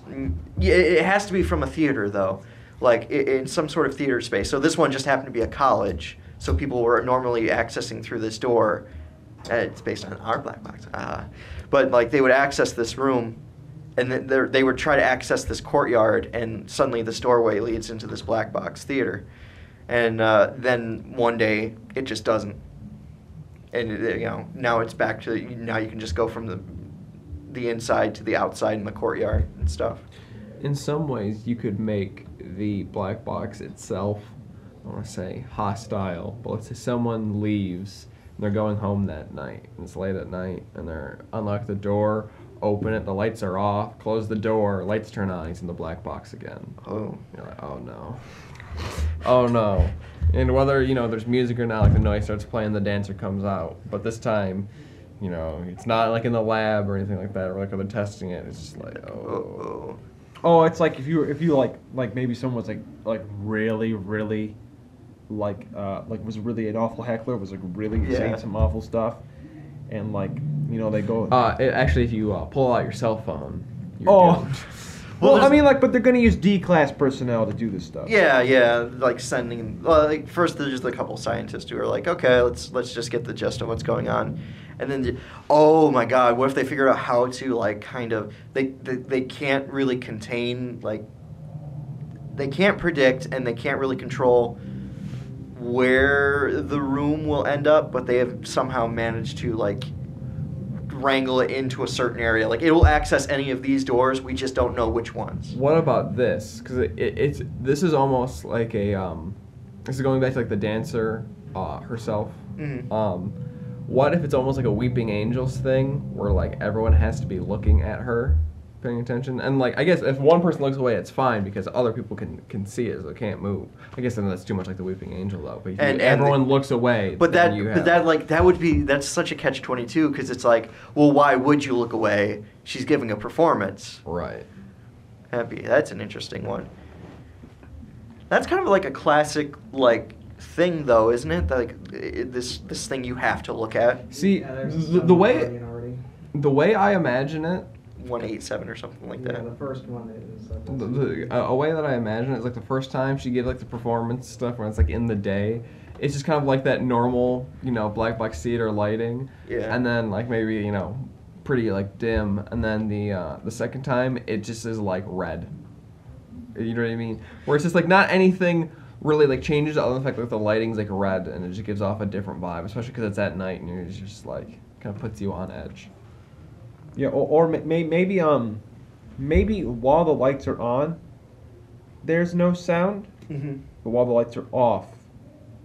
It has to be from a theater though, like in some sort of theater space. So this one just happened to be a college, so people were normally accessing through this door. It's based on our black box, but like they would access this room. And then they would try to access this courtyard, and suddenly this doorway leads into this black box theater. And then one day, it just doesn't. And now it's back to, now you can just go from the inside to the outside in the courtyard and stuff. In some ways, you could make the black box itself, I want to say, hostile. But let's say someone leaves, and they're going home that night, and it's late at night, and they're unlock the door, open it, the lights are off, close the door, lights turn on, he's in the black box again. Oh. You're like, oh no. Oh no. And whether, there's music or not, like the noise starts playing, the dancer comes out. But this time, it's not like in the lab or anything like that, or like when they're testing it, it's just like, oh. Oh, it's like if you like maybe someone was like really was really an awful heckler, was like really saying some awful stuff, and like they go. Actually, if you pull out your cell phone, you're doomed. Well, I mean, but they're gonna use D-class personnel to do this stuff. Yeah, like sending. First there's just a couple scientists who are like, okay, let's just get the gist of what's going on, and then, oh my God, what if they figure out how to like kind of they can't really contain, like they can't predict and they can't really control where the room will end up, but they have somehow managed to like wrangle it into a certain area. Like it will access any of these doors, we just don't know which ones. What about this? Because this is almost like a this is going back to like the dancer herself. Mm-hmm. What if it's almost like a Weeping Angels thing, where like everyone has to be looking at her, paying attention, and like I guess if one person looks away, it's fine because other people can see it, so they can't move. I guess then that's too much like the Weeping Angel though. But if everyone looks away, that's such a catch-22 because it's like, well, why would you look away? She's giving a performance. Right. That's an interesting one. That's kind of like a classic like thing though, isn't it? Like this thing you have to look at. See, the way I imagine it. 187 or something like that. Yeah, the first one is. A way that I imagine it is like the first time she gave like the performance stuff when it's like in the day, it's just kind of like that normal, black box theater lighting. Yeah. And then like maybe, pretty like dim, and then the second time it just is like red. You know what I mean? Where it's just like not anything really like changes other than the fact that the lighting's like red and it just gives off a different vibe, especially because it's at night and you're just like kind of puts you on edge. Yeah, or maybe while the lights are on, there's no sound. Mm-hmm. But while the lights are off,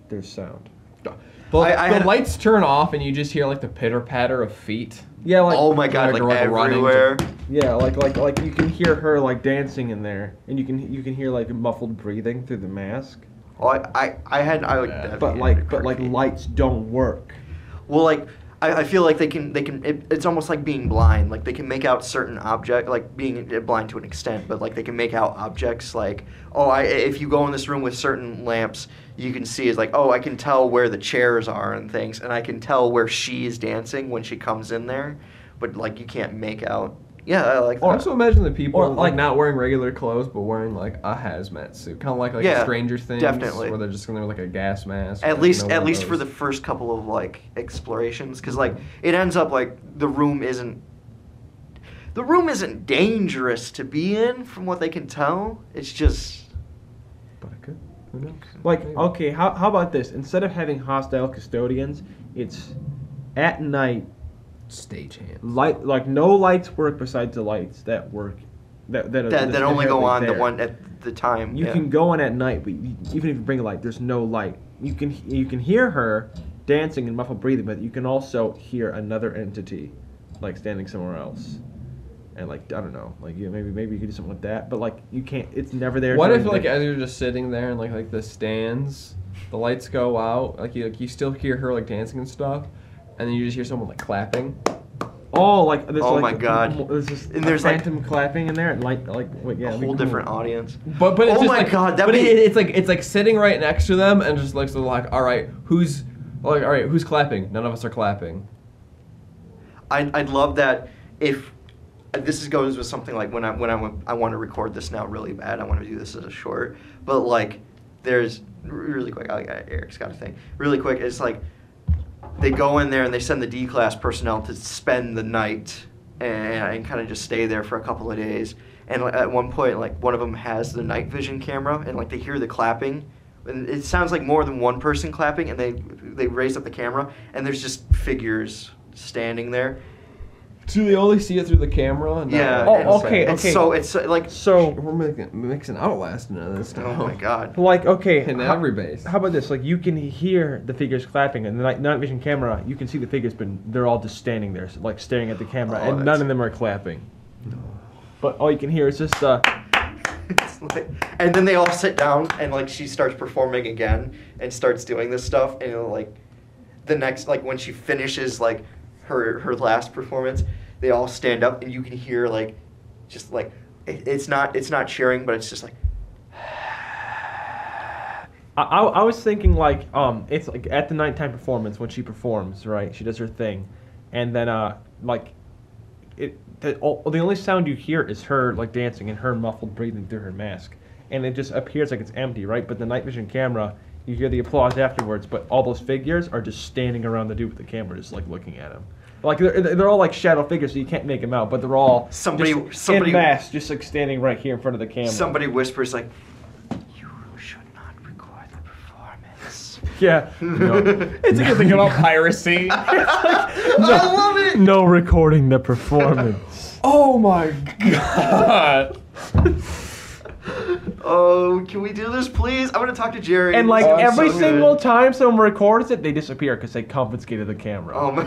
there's sound. The lights turn off and you just hear like the pitter patter of feet. Yeah, like oh my god, like running everywhere. yeah, like you can hear her like dancing in there, and you can hear like muffled breathing through the mask. Oh, I would. Yeah. But like lights don't work. Well, like I feel like they can it's almost like being blind. Like they can make out certain object, like being blind to an extent, but like they can make out objects. Like if you go in this room with certain lamps, you can see is like, oh, I can tell where the chairs are and things, and I can tell where she is dancing when she comes in there, but like you can't make out. Yeah, I like that. Also imagine the people Or, like like- not wearing regular clothes, but weering like a hazmat suit, kind of like Yeah, Stranger Things, definitely. where they're just gonna wear like a gas mask. At or, least, you know, at one of least for those. the first couple of like explorations, because like it ends up like the room isn't dangerous to be in, from what they can tell. It's just But it could. Who knows? Like, Maybe. okay, how about this? Instead of having hostile custodians, it's at night. Stagehands. Light, like no lights work besides the lights that work. That only go on the there. one at the time. You yeah. can go in at night, but even if you bring a light, there's no light. You can hear her dancing and muffled breathing, but you can also hear another entity, like standing somewhere else. And like I don't know, like maybe you could do something with that, but like you can't. It's never there. What if during like the- as you're just sitting there and like the stands, the lights go out, like you still hear her like dancing and stuff, and then you just hear someone like clapping. Oh, like there's Oh like my God. there's just And there's, like, phantom clapping in there, and wait, yeah, a whole different audience. But it's Oh just my like, God, that'd but be- it's like sitting right next to them and just like so like all right who's clapping? None of us are clapping. I'd love that if this goes with something like when I want to record this now really bad. I want to do this as a short, but like there's really quick. Eric's got a thing. Really quick. It's like they go in there and they send the D-class personnel to spend the night and kind of just stay there for a couple of days. And at one point, like one of them has the night vision camera, and like they hear the clapping, and it sounds like more than one person clapping. And they raise up the camera, and there's just figures standing there. Do they only see it through the camera? And Yeah. Oh, and okay, and okay. so it's like, So We're mixing Outlast into this stuff. oh my god. like okay, In how- every base. How about this? Like you can hear the figures clapping, and the night vision camera, you can see the figures, but they're all just standing there, like staring at the camera, Oh, and none that's- of them are clapping. But all you can hear is just It's like, and then they all sit down, and like she starts performing again and starts doing this stuff, and like the next, like when she finishes like her last performance, they all stand up, and you can hear like just like it's not cheering, but it's just like I was thinking like it's like at the nighttime performance when she performs, right? She does her thing, and then like the only sound you hear is her like dancing and her muffled breathing through her mask, and it just appears like it's empty, right? But the night vision camera, you hear the applause afterwards, but all those figures are just standing around the dude with the camera, just like looking at him. Like they're all like shadow figures, so you can't make them out, but they're all Somebody in mass, just like standing right here in front of the camera. somebody whispers like, "You should not record the performance." Yeah. No. It's a good thing about piracy. I love it. No recording the performance. Oh my god. Oh, can we do this, please? I'm gonna talk to Jerry. And like This sounds every so single good. time someone records it, they disappear because they confiscated the camera. Oh my!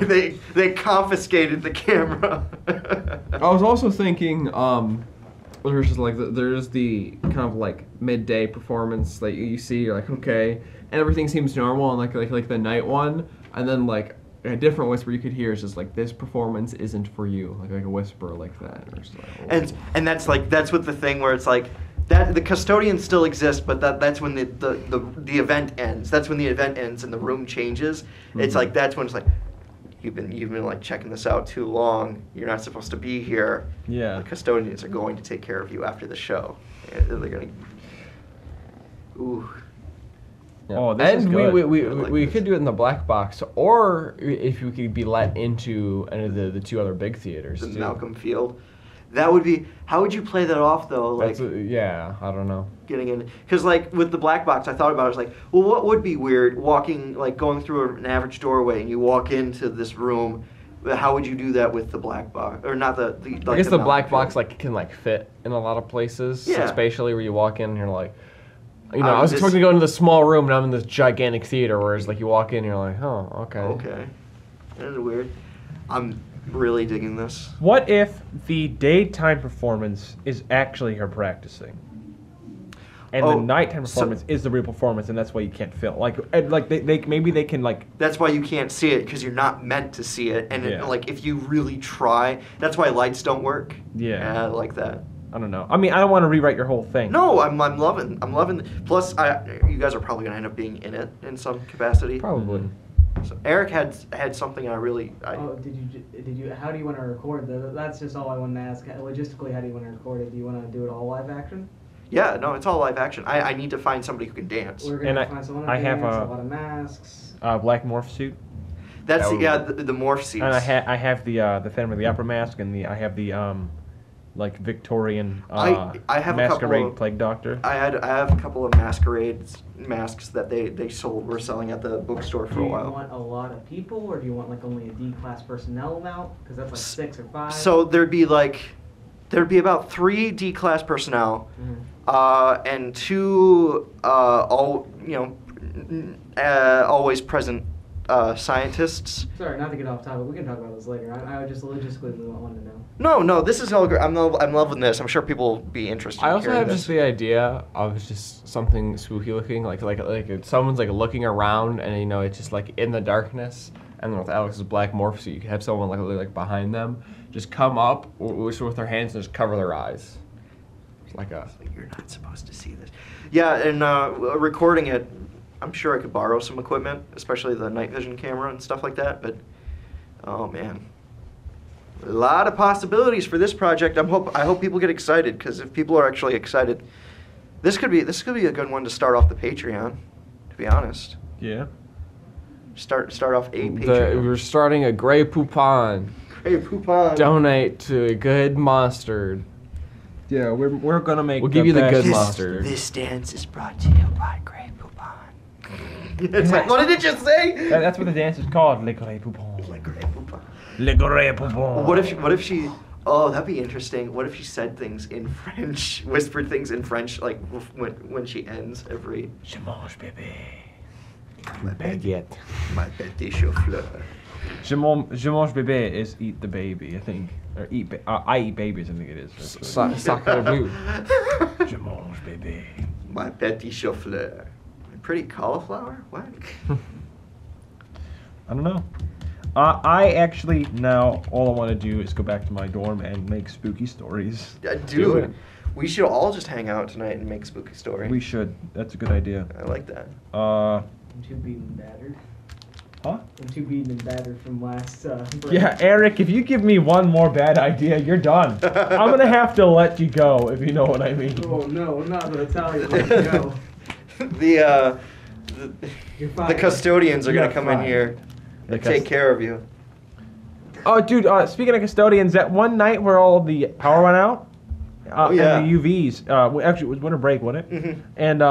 They confiscated the camera. I was also thinking, there's just like there's the kind of like midday performance that you see. You're like, okay, and everything seems normal, and like the night one, and then like a different whisper you could hear is just like this performance isn't for you, like a whisper like that, or just like, and that's what the thing where it's like that the custodians still exist, but that's when the event ends. That's when the event ends and the room changes. It's like that's when it's like you've been like checking this out too long. You're not supposed to be here. Yeah. The custodians are going to take care of you after the show. They're gonna. Ooh. Oh, this is and good. we I like we this. could do it in the black box, or if we could be let into any of the two other big theaters. The too. Malcolm Field. That would be. How would you play that off though? Like Yeah, I don't know. getting in, because like with the black box, I thought about it. I was like, well, what would be weird? Walking, like going through an average doorway, and you walk into this room. How would you do that with the black box, or not the? Like I guess the black Malcolm box Field? like can like fit in a lot of places. Yeah. Spatially, where you walk in and you're like, you know, I I was just- expecting to go into the small room and I'm in this gigantic theater. Whereas like you walk in, and you're like, oh, okay. Okay, that is weird. really digging this. What if the daytime performance is actually her practicing? And the nighttime performance is the real performance, and that's why you can't film. Like maybe they can like. That's why you can't see it, because you're not meant to see it, and like if you really try, that's why lights don't work. Yeah, like that. I don't know. I mean, I don't want to rewrite your whole thing. No, I'm loving. Plus, you guys are probably gonna end up being in it in some capacity. Probably. So Eric had something I really. Did you? How do you want to record? That's just all I wanted to ask. Logistically, how do you want to record it? Do you want to do it all live action? Yeah, no, it's all live action. I need to find somebody who can dance. We're gonna find someone who can dance, a lot of masks. Black morph suit. That's the morph suits. And I have the Phantom of the Opera mask, and I have the like Victorian I have masquerade plague doctor. I have a couple of masks that they were selling at the bookstore for a while. Do you want a lot of people, or do you want like only a D-class personnel amount? Because that's like 6 or 5. So there'd be about 3 D-class personnel, and 2 always present scientists. Sorry, not to get off topic. We can talk about this later. I would just logistically want to know. No, this is all great. I'm loving this. I'm sure people will be interested. I also have just the idea of just something spooky looking, like someone's like looking around, and it's just like in the darkness. And then with Alex's black morph suit, you could have someone like behind them just come up with their hands and just cover their eyes. Like you're not supposed to see this. Yeah, and recording it, I'm sure I could borrow some equipment, especially the night vision camera and stuff like that. But oh man, a lot of possibilities for this project. I hope people get excited, because if people are actually excited, this could be a good one to start off the Patreon. To be honest. Yeah. Start off a Patreon. We're starting a Grey Poupon. Grey Poupon. Donate to a good mustard. Yeah, we're gonna make. We'll give you the good mustard. This dance is brought to you by Grey Poupon. It's like, what did it just say? That's what the dance is called, Le Grey Poupon. Le Grey Poupon. Le Grey Poupon. What if she? Oh, that'd be interesting. What if she said things in French, whispered things in French, like when she ends every. Je mange bébé. Ma baguette. My petit chauffeur. Je mange bébé is eat the baby, I think. Or I eat babies, I think it is. Sacre bleu. Je mange bébé. My petit chauffeur. Pretty cauliflower? What? I don't know. I actually, now, all I want to do is go back to my dorm and make spooky stories. Dude, we should all just hang out tonight and make spooky stories. We should. That's a good idea. I like that. I'm too beaten and battered. Huh? I'm too beaten and battered from last break. Yeah, Eric, if you give me one more bad idea, you're done. I'm going to have to let you go, if you know what I mean. Oh, no, I'm not going to tell you let you go. The custodians are going to come in here and take care of you. Oh, dude, speaking of custodians, that one night where all the power went out, and the UVs, actually, it was winter break, wasn't it? Mm-hmm. And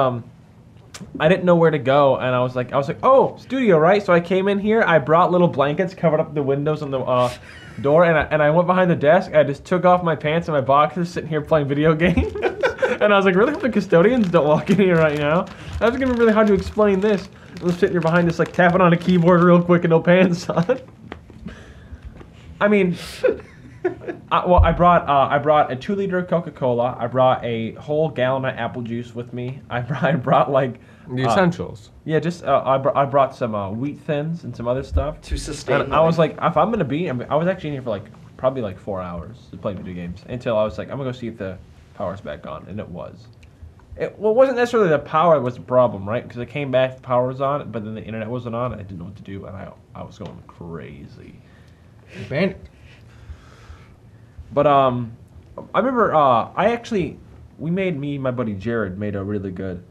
I didn't know where to go, and I was like, oh, studio, right? So I came in here, I brought little blankets, covered up the windows on the door, and I went behind the desk, I just took off my pants and my boxers, sitting here playing video games. And I was like, really? The custodians don't walk in here right now? I was gonna be really hard to explain this. I was sitting here behind this, like tapping on a keyboard real quick and no pants on. I mean, I brought a 2-liter of Coca-Cola. I brought a whole gallon of apple juice with me. I brought like the essentials. Yeah, just I brought some wheat thins and some other stuff To sustain. And I was like, if I'm gonna be, I was actually in here for like probably like 4 hours to play video games until I was like, I'm gonna go see if the power's back on, and it was. It wasn't necessarily the power that was the problem, right? Because I came back, the power was on, but then the internet wasn't on, and I didn't know what to do, and I was going crazy. But I remember me and my buddy Jared made a really good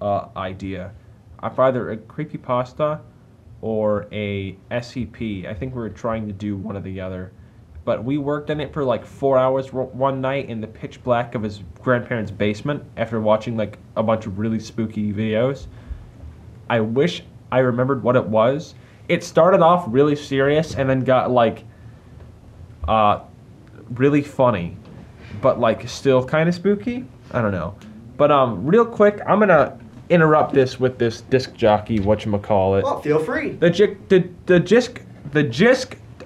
idea of either a creepypasta or a S.C.P. I think we were trying to do one or the other. But we worked on it for like 4 hours one night in the pitch black of his grandparents' basement after watching like a bunch of really spooky videos. I wish I remembered what it was. It started off really serious and then got like really funny, but like still kind of spooky. I don't know. But real quick, I'm gonna interrupt this with this disc jockey, whatchamacallit. Well, feel free. The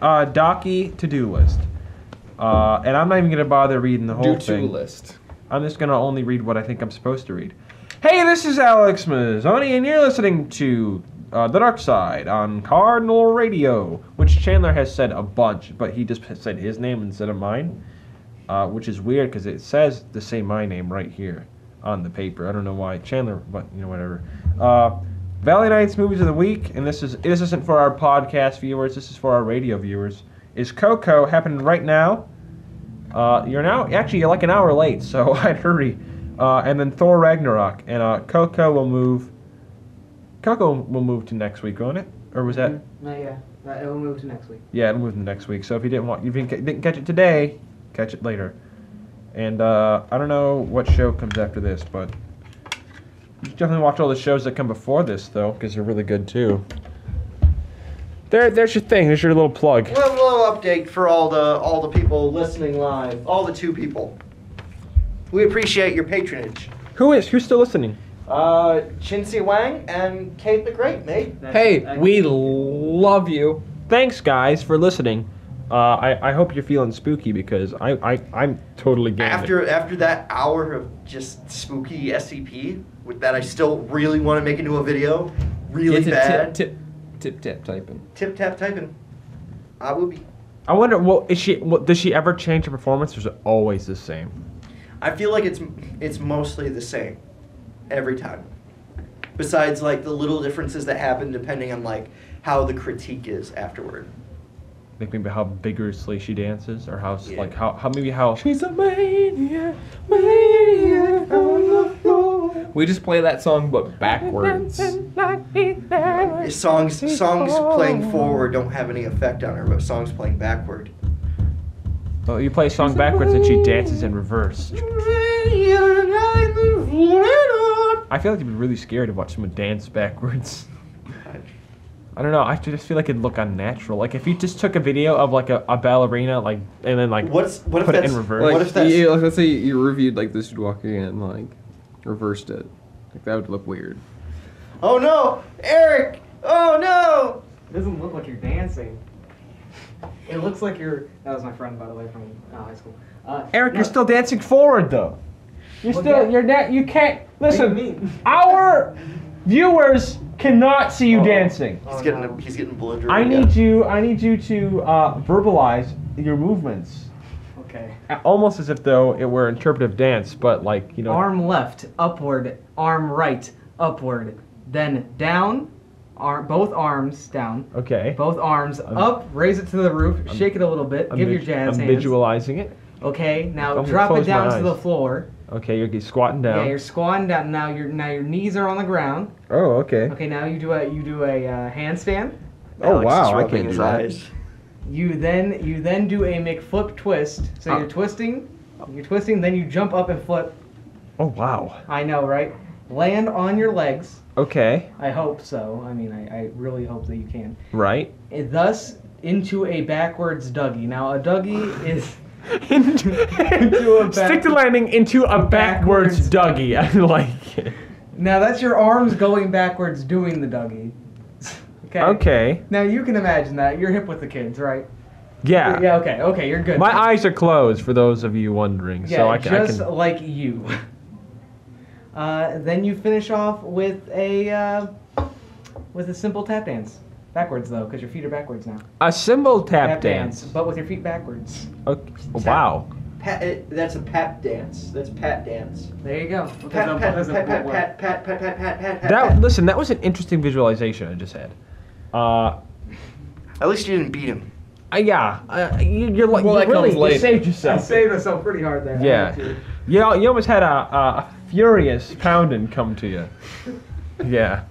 Docky to-do list. And I'm not even going to bother reading the whole thing. Do-to list. I'm just going to only read what I think I'm supposed to read. Hey, this is Alex Mazzoni, and you're listening to The Dark Side on Cardinal Radio, which Chandler has said a bunch, but he just said his name instead of mine, which is weird because it says to say my name right here on the paper. I don't know why. Chandler, but, you know, whatever. Valley Nights Movies of the Week, and this isn't for our podcast viewers, this is for our radio viewers, is Coco, happening right now. You're like an hour late, so I'd hurry. And then Thor Ragnarok, and Coco will move to next week, won't it? Or was that? Yeah, it will move to next week. Yeah, it'll move to next week. So if you didn't catch it today, catch it later. And I don't know what show comes after this, but you should definitely watch all the shows that come before this, though, because they're really good too. There's your thing. There's your little plug. A little update for all the people listening live, all the 2 people. We appreciate your patronage. Who's still listening? Chinsi Wang and Kate the Great, mate. Hey, we love you. Thanks, guys, for listening. I hope you're feeling spooky because I'm totally game. After that hour of just spooky S.C.P. with that, I still really want to make into a video. Really bad. Tip tap typing. Tip tap typing. I will be. I wonder, does she ever change her performance, or is it always the same? I feel like it's mostly the same every time. Besides, like, the little differences that happen depending on, like, how the critique is afterward. Like maybe how vigorously she dances, or how Yeah. like how maybe how She's a maniac on the floor. We just play that song but backwards. Songs playing forward don't have any effect on her, but songs playing backward. Oh, you play a song backwards and she dances in reverse. I feel like you'd be really scared to watch someone dance backwards. I don't know. I just feel like it'd look unnatural. Like if you just took a video of like a ballerina, like and then like What if put it in that's- reverse. Like, What if that's- like, let's say you reviewed like this dude walking and like reversed it. Like that would look weird. Oh no, Eric! Oh no! It doesn't look like you're dancing. It looks like you're. That was my friend, by the way, from high school. Eric, no. you're still dancing forward though. You're Well, still yeah. you're not. You can't What do you listen. mean? Our viewers cannot see you dancing. He's getting belligerent. I again. need you to verbalize your movements, Okay. almost as if though it were interpretive dance, but like you know. Arm left, upward. Arm right, upward. Then down. Both arms down. Okay. Both arms up. Raise it to the roof. Shake it a little bit. Give your jazz I'm hands. visualizing it. Okay. Now I'm gonna drop close it down my to the eyes. floor. Okay, you're squatting down. Yeah, you're squatting down. Now your knees are on the ground. Oh, okay. Okay. Now you do a handstand. Oh, Alex wow, is I rubbing can't his do that. eyes. You then do a McFlip twist. So you're twisting. You're twisting. Then you jump up and flip. Oh, wow. I know, right? Land on your legs. Okay. I hope so. I mean, I really hope that you can. Right. And thus into a backwards Dougie. Now a Dougie is into a Stick to landing into a backwards Dougie. I like it. now that's your arms going backwards doing the Dougie. Okay. Okay. Now you can imagine that you're hip with the kids, right? Yeah. Yeah. Okay. Okay. You're good. My eyes are closed for those of you wondering. Yeah. So I just can. like you. Then you finish off with a simple tap dance. Backwards though, because your feet are backwards now. A cymbal tap dance. but with your feet backwards. Okay. Wow. That's a pat dance. That's pat dance. There you go. Listen, that was an interesting visualization I just had. At least you didn't beat him. Yeah. You're like Well, that really comes you later. saved I yourself. saved myself pretty hard there. Yeah. You almost had a furious pounding come to you. Yeah.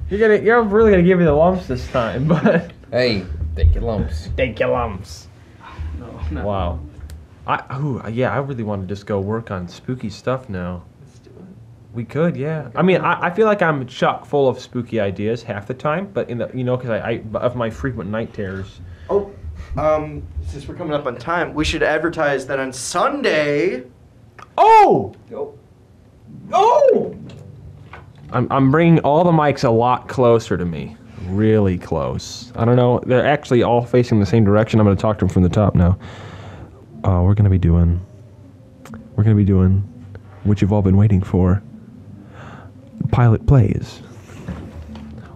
You're really gonna give me the lumps this time, but Hey, take your lumps. take your lumps. No. Wow. I really want to just go work on spooky stuff now. Let's do it. We could, yeah. I mean, I feel like I'm chock full of spooky ideas half the time, but because I of my frequent night terrors. Oh, since we're coming up on time, we should advertise that on Sunday. Oh! Oh! I'm bringing all the mics a lot closer to me. really close. I don't know. They're actually all facing the same direction. I'm going to talk to them from the top now. We're going to be doing what you've all been waiting for. Pilot plays.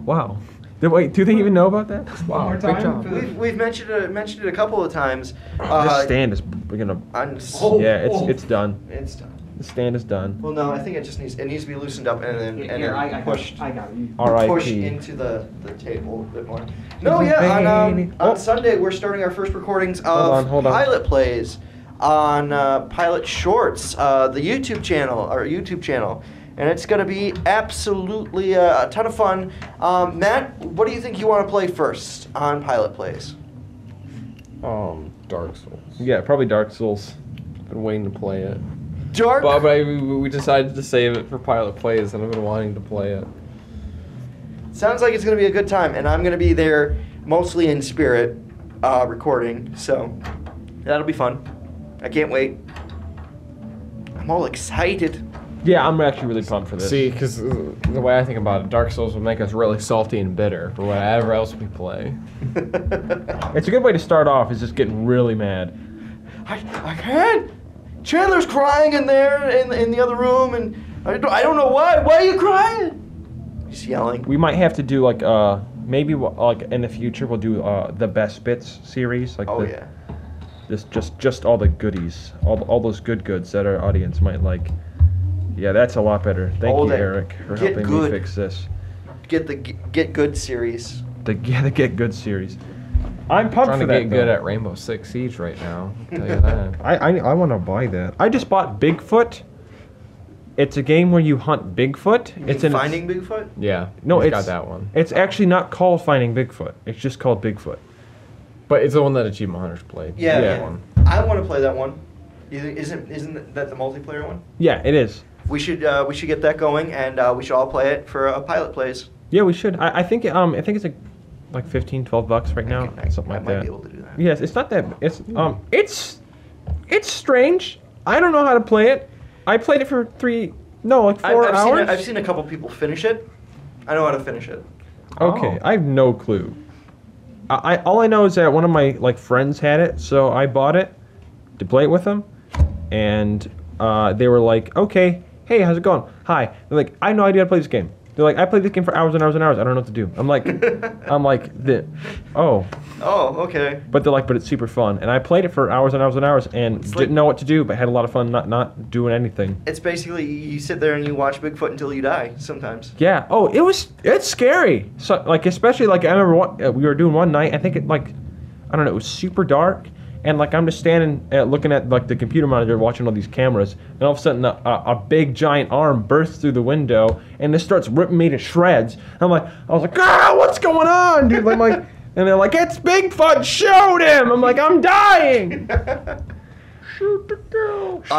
Wow. Wait, do they even know about that? Wow, more good time job. for the- We've mentioned it a couple of times. This stand is gonna. It's done. It's done. The stand is done. Well, no, I think it needs to be loosened up and then I pushed. got it. R.I.P. Pushed into the table a bit more. No, yeah. On Sunday we're starting our first recordings of Hold on. Pilot Plays on Pilot Shorts, the YouTube channel, and it's going to be absolutely a ton of fun. Matt, what do you think you want to play first on Pilot Plays? Dark Souls. Yeah, probably Dark Souls. Been waiting to play it. Dark. But we decided to save it for Pilot Plays, and I've been wanting to play it. Sounds like it's going to be a good time, and I'm going to be there mostly in spirit, recording. So that'll be fun. I can't wait. I'm all excited. Yeah, I'm actually really pumped for this. See, because the way I think about it, Dark Souls will make us really salty and bitter for whatever else we play. It's a good way to start off. Is just getting really mad. I can't. Chandler's crying in there in the other room, and I don't know why. Why are you crying? He's yelling. We might have to do like maybe like in the future we'll do the best bits series. Like Yeah. Just all the goodies, all those goods that our audience might like. Yeah, that's a lot better. Thank you, Eric, for helping me fix this. Get the Get Good series. The Get Good series. I'm pumped Trying for to that. get good at Rainbow Six Siege right now. I'll tell you that. I want to buy that. I just bought Bigfoot. It's a game where you hunt Bigfoot. It's Finding Bigfoot? Yeah. No, it's it's got that one. It's actually not called Finding Bigfoot. It's just called Bigfoot. But it's the one that Achievement Hunters played. Yeah. That one. I want to play that one. Isn't that the multiplayer one? Yeah, it is. We should get that going, and we should all play it for Pilot Plays. Yeah, we should. I think it's like $15-12 right now, something like I might that. be able to do that. Yes, it's not that. It's strange. I don't know how to play it. I played it for 4 hours. I've seen a couple people finish it. I know how to finish it. Okay, I have no clue. All I know is that one of my friends had it, so I bought it to play it with them, and they were like, "Okay, hey, how's it going? Hi." They're like, "I have no idea how to play this game." They're like, "I played this game for hours and hours and hours. I don't know what to do." I'm like, Oh, okay. But they're like, "But it's super fun." And I played it for hours and hours and hours and didn't know what to do, but had a lot of fun not doing anything. It's basically you sit there and you watch Bigfoot until you die. Sometimes. Yeah. Oh, it's scary. So especially I remember we were doing one night. I think I don't know. It was super dark. And I'm just standing looking at the computer monitor watching all these cameras, and all of a sudden a big giant arm bursts through the window and just starts ripping me to shreds. I was like, what's going on, dude? I'm like, and they're like, it's Bigfoot, shoot him! I'm like, I'm dying! Shoot the girl! Shoot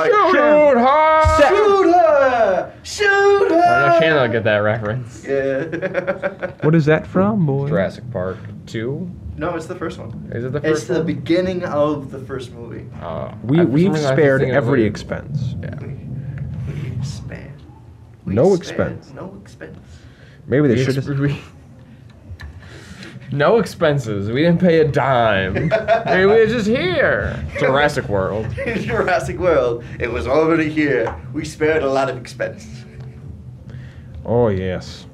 her! Shoot her! Shoot her! I know Chandler will get that reference. Yeah. What is that from, boy? Jurassic Park 2? No, it's the first one. Is it the first It's one? the beginning of the first movie. We've spared every expense. Yeah. We spare. No expense. No expense. Maybe they should have. No expenses. We didn't pay a dime. We were just here. Jurassic World. In Jurassic World, it was already here. We spared a lot of expense. Oh yes,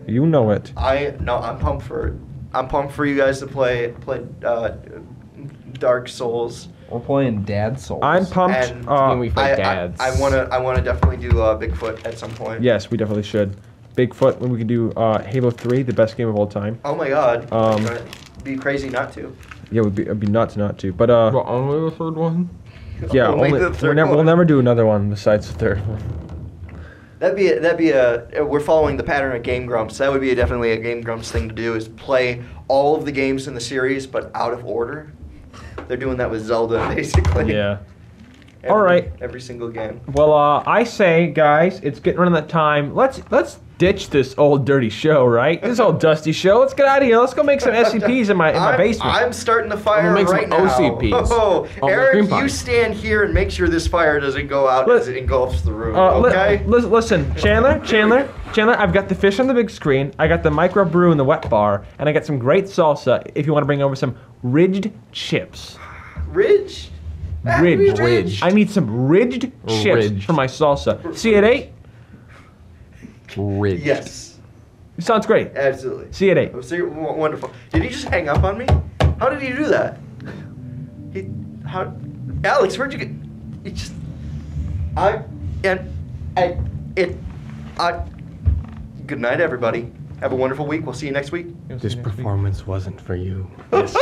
you know it. I'm pumped for it. I'm pumped for you guys to play Dark Souls. We're playing Dad Souls. I'm pumped. And we fight dads. I wanna definitely do Bigfoot at some point. Yes, we definitely should. Bigfoot, when we can do Halo 3, the best game of all time. Oh my God. It'd be crazy not to. Yeah, it'd be nuts not to. But Well, only the third one? yeah, Only the third we'll one. never do another one besides the third one. That'd be we're following the pattern of Game Grumps. That would be definitely a Game Grumps thing to do, is play all of the games in the series but out of order. They're doing that with Zelda basically. Yeah. All right. Every single game. Well, I say, guys, it's getting around that time. Let's ditch this old dirty show, right? This old dusty show. Let's get out of here. Let's go make some SCPs in my basement. I'm starting the fire make right some now. OCPs. Oh, Oh, Eric, green you pie. stand here and make sure this fire doesn't go out as it engulfs the room. Okay? Listen, Chandler, I've got the fish on the big screen, I got the micro brew in the wet bar, and I got some great salsa if you want to bring over some ridged chips. Ridge? Ridged. I need some ridged chips Ridged. for my salsa. See you at 8? Ridged. Yes. Sounds great. Absolutely. See you at 8. Oh, see, wonderful. Did he just hang up on me? How did he do that? Alex, where'd you get? It just. Good night, everybody. Have a wonderful week. We'll see you next week. This performance wasn't for you. Yes.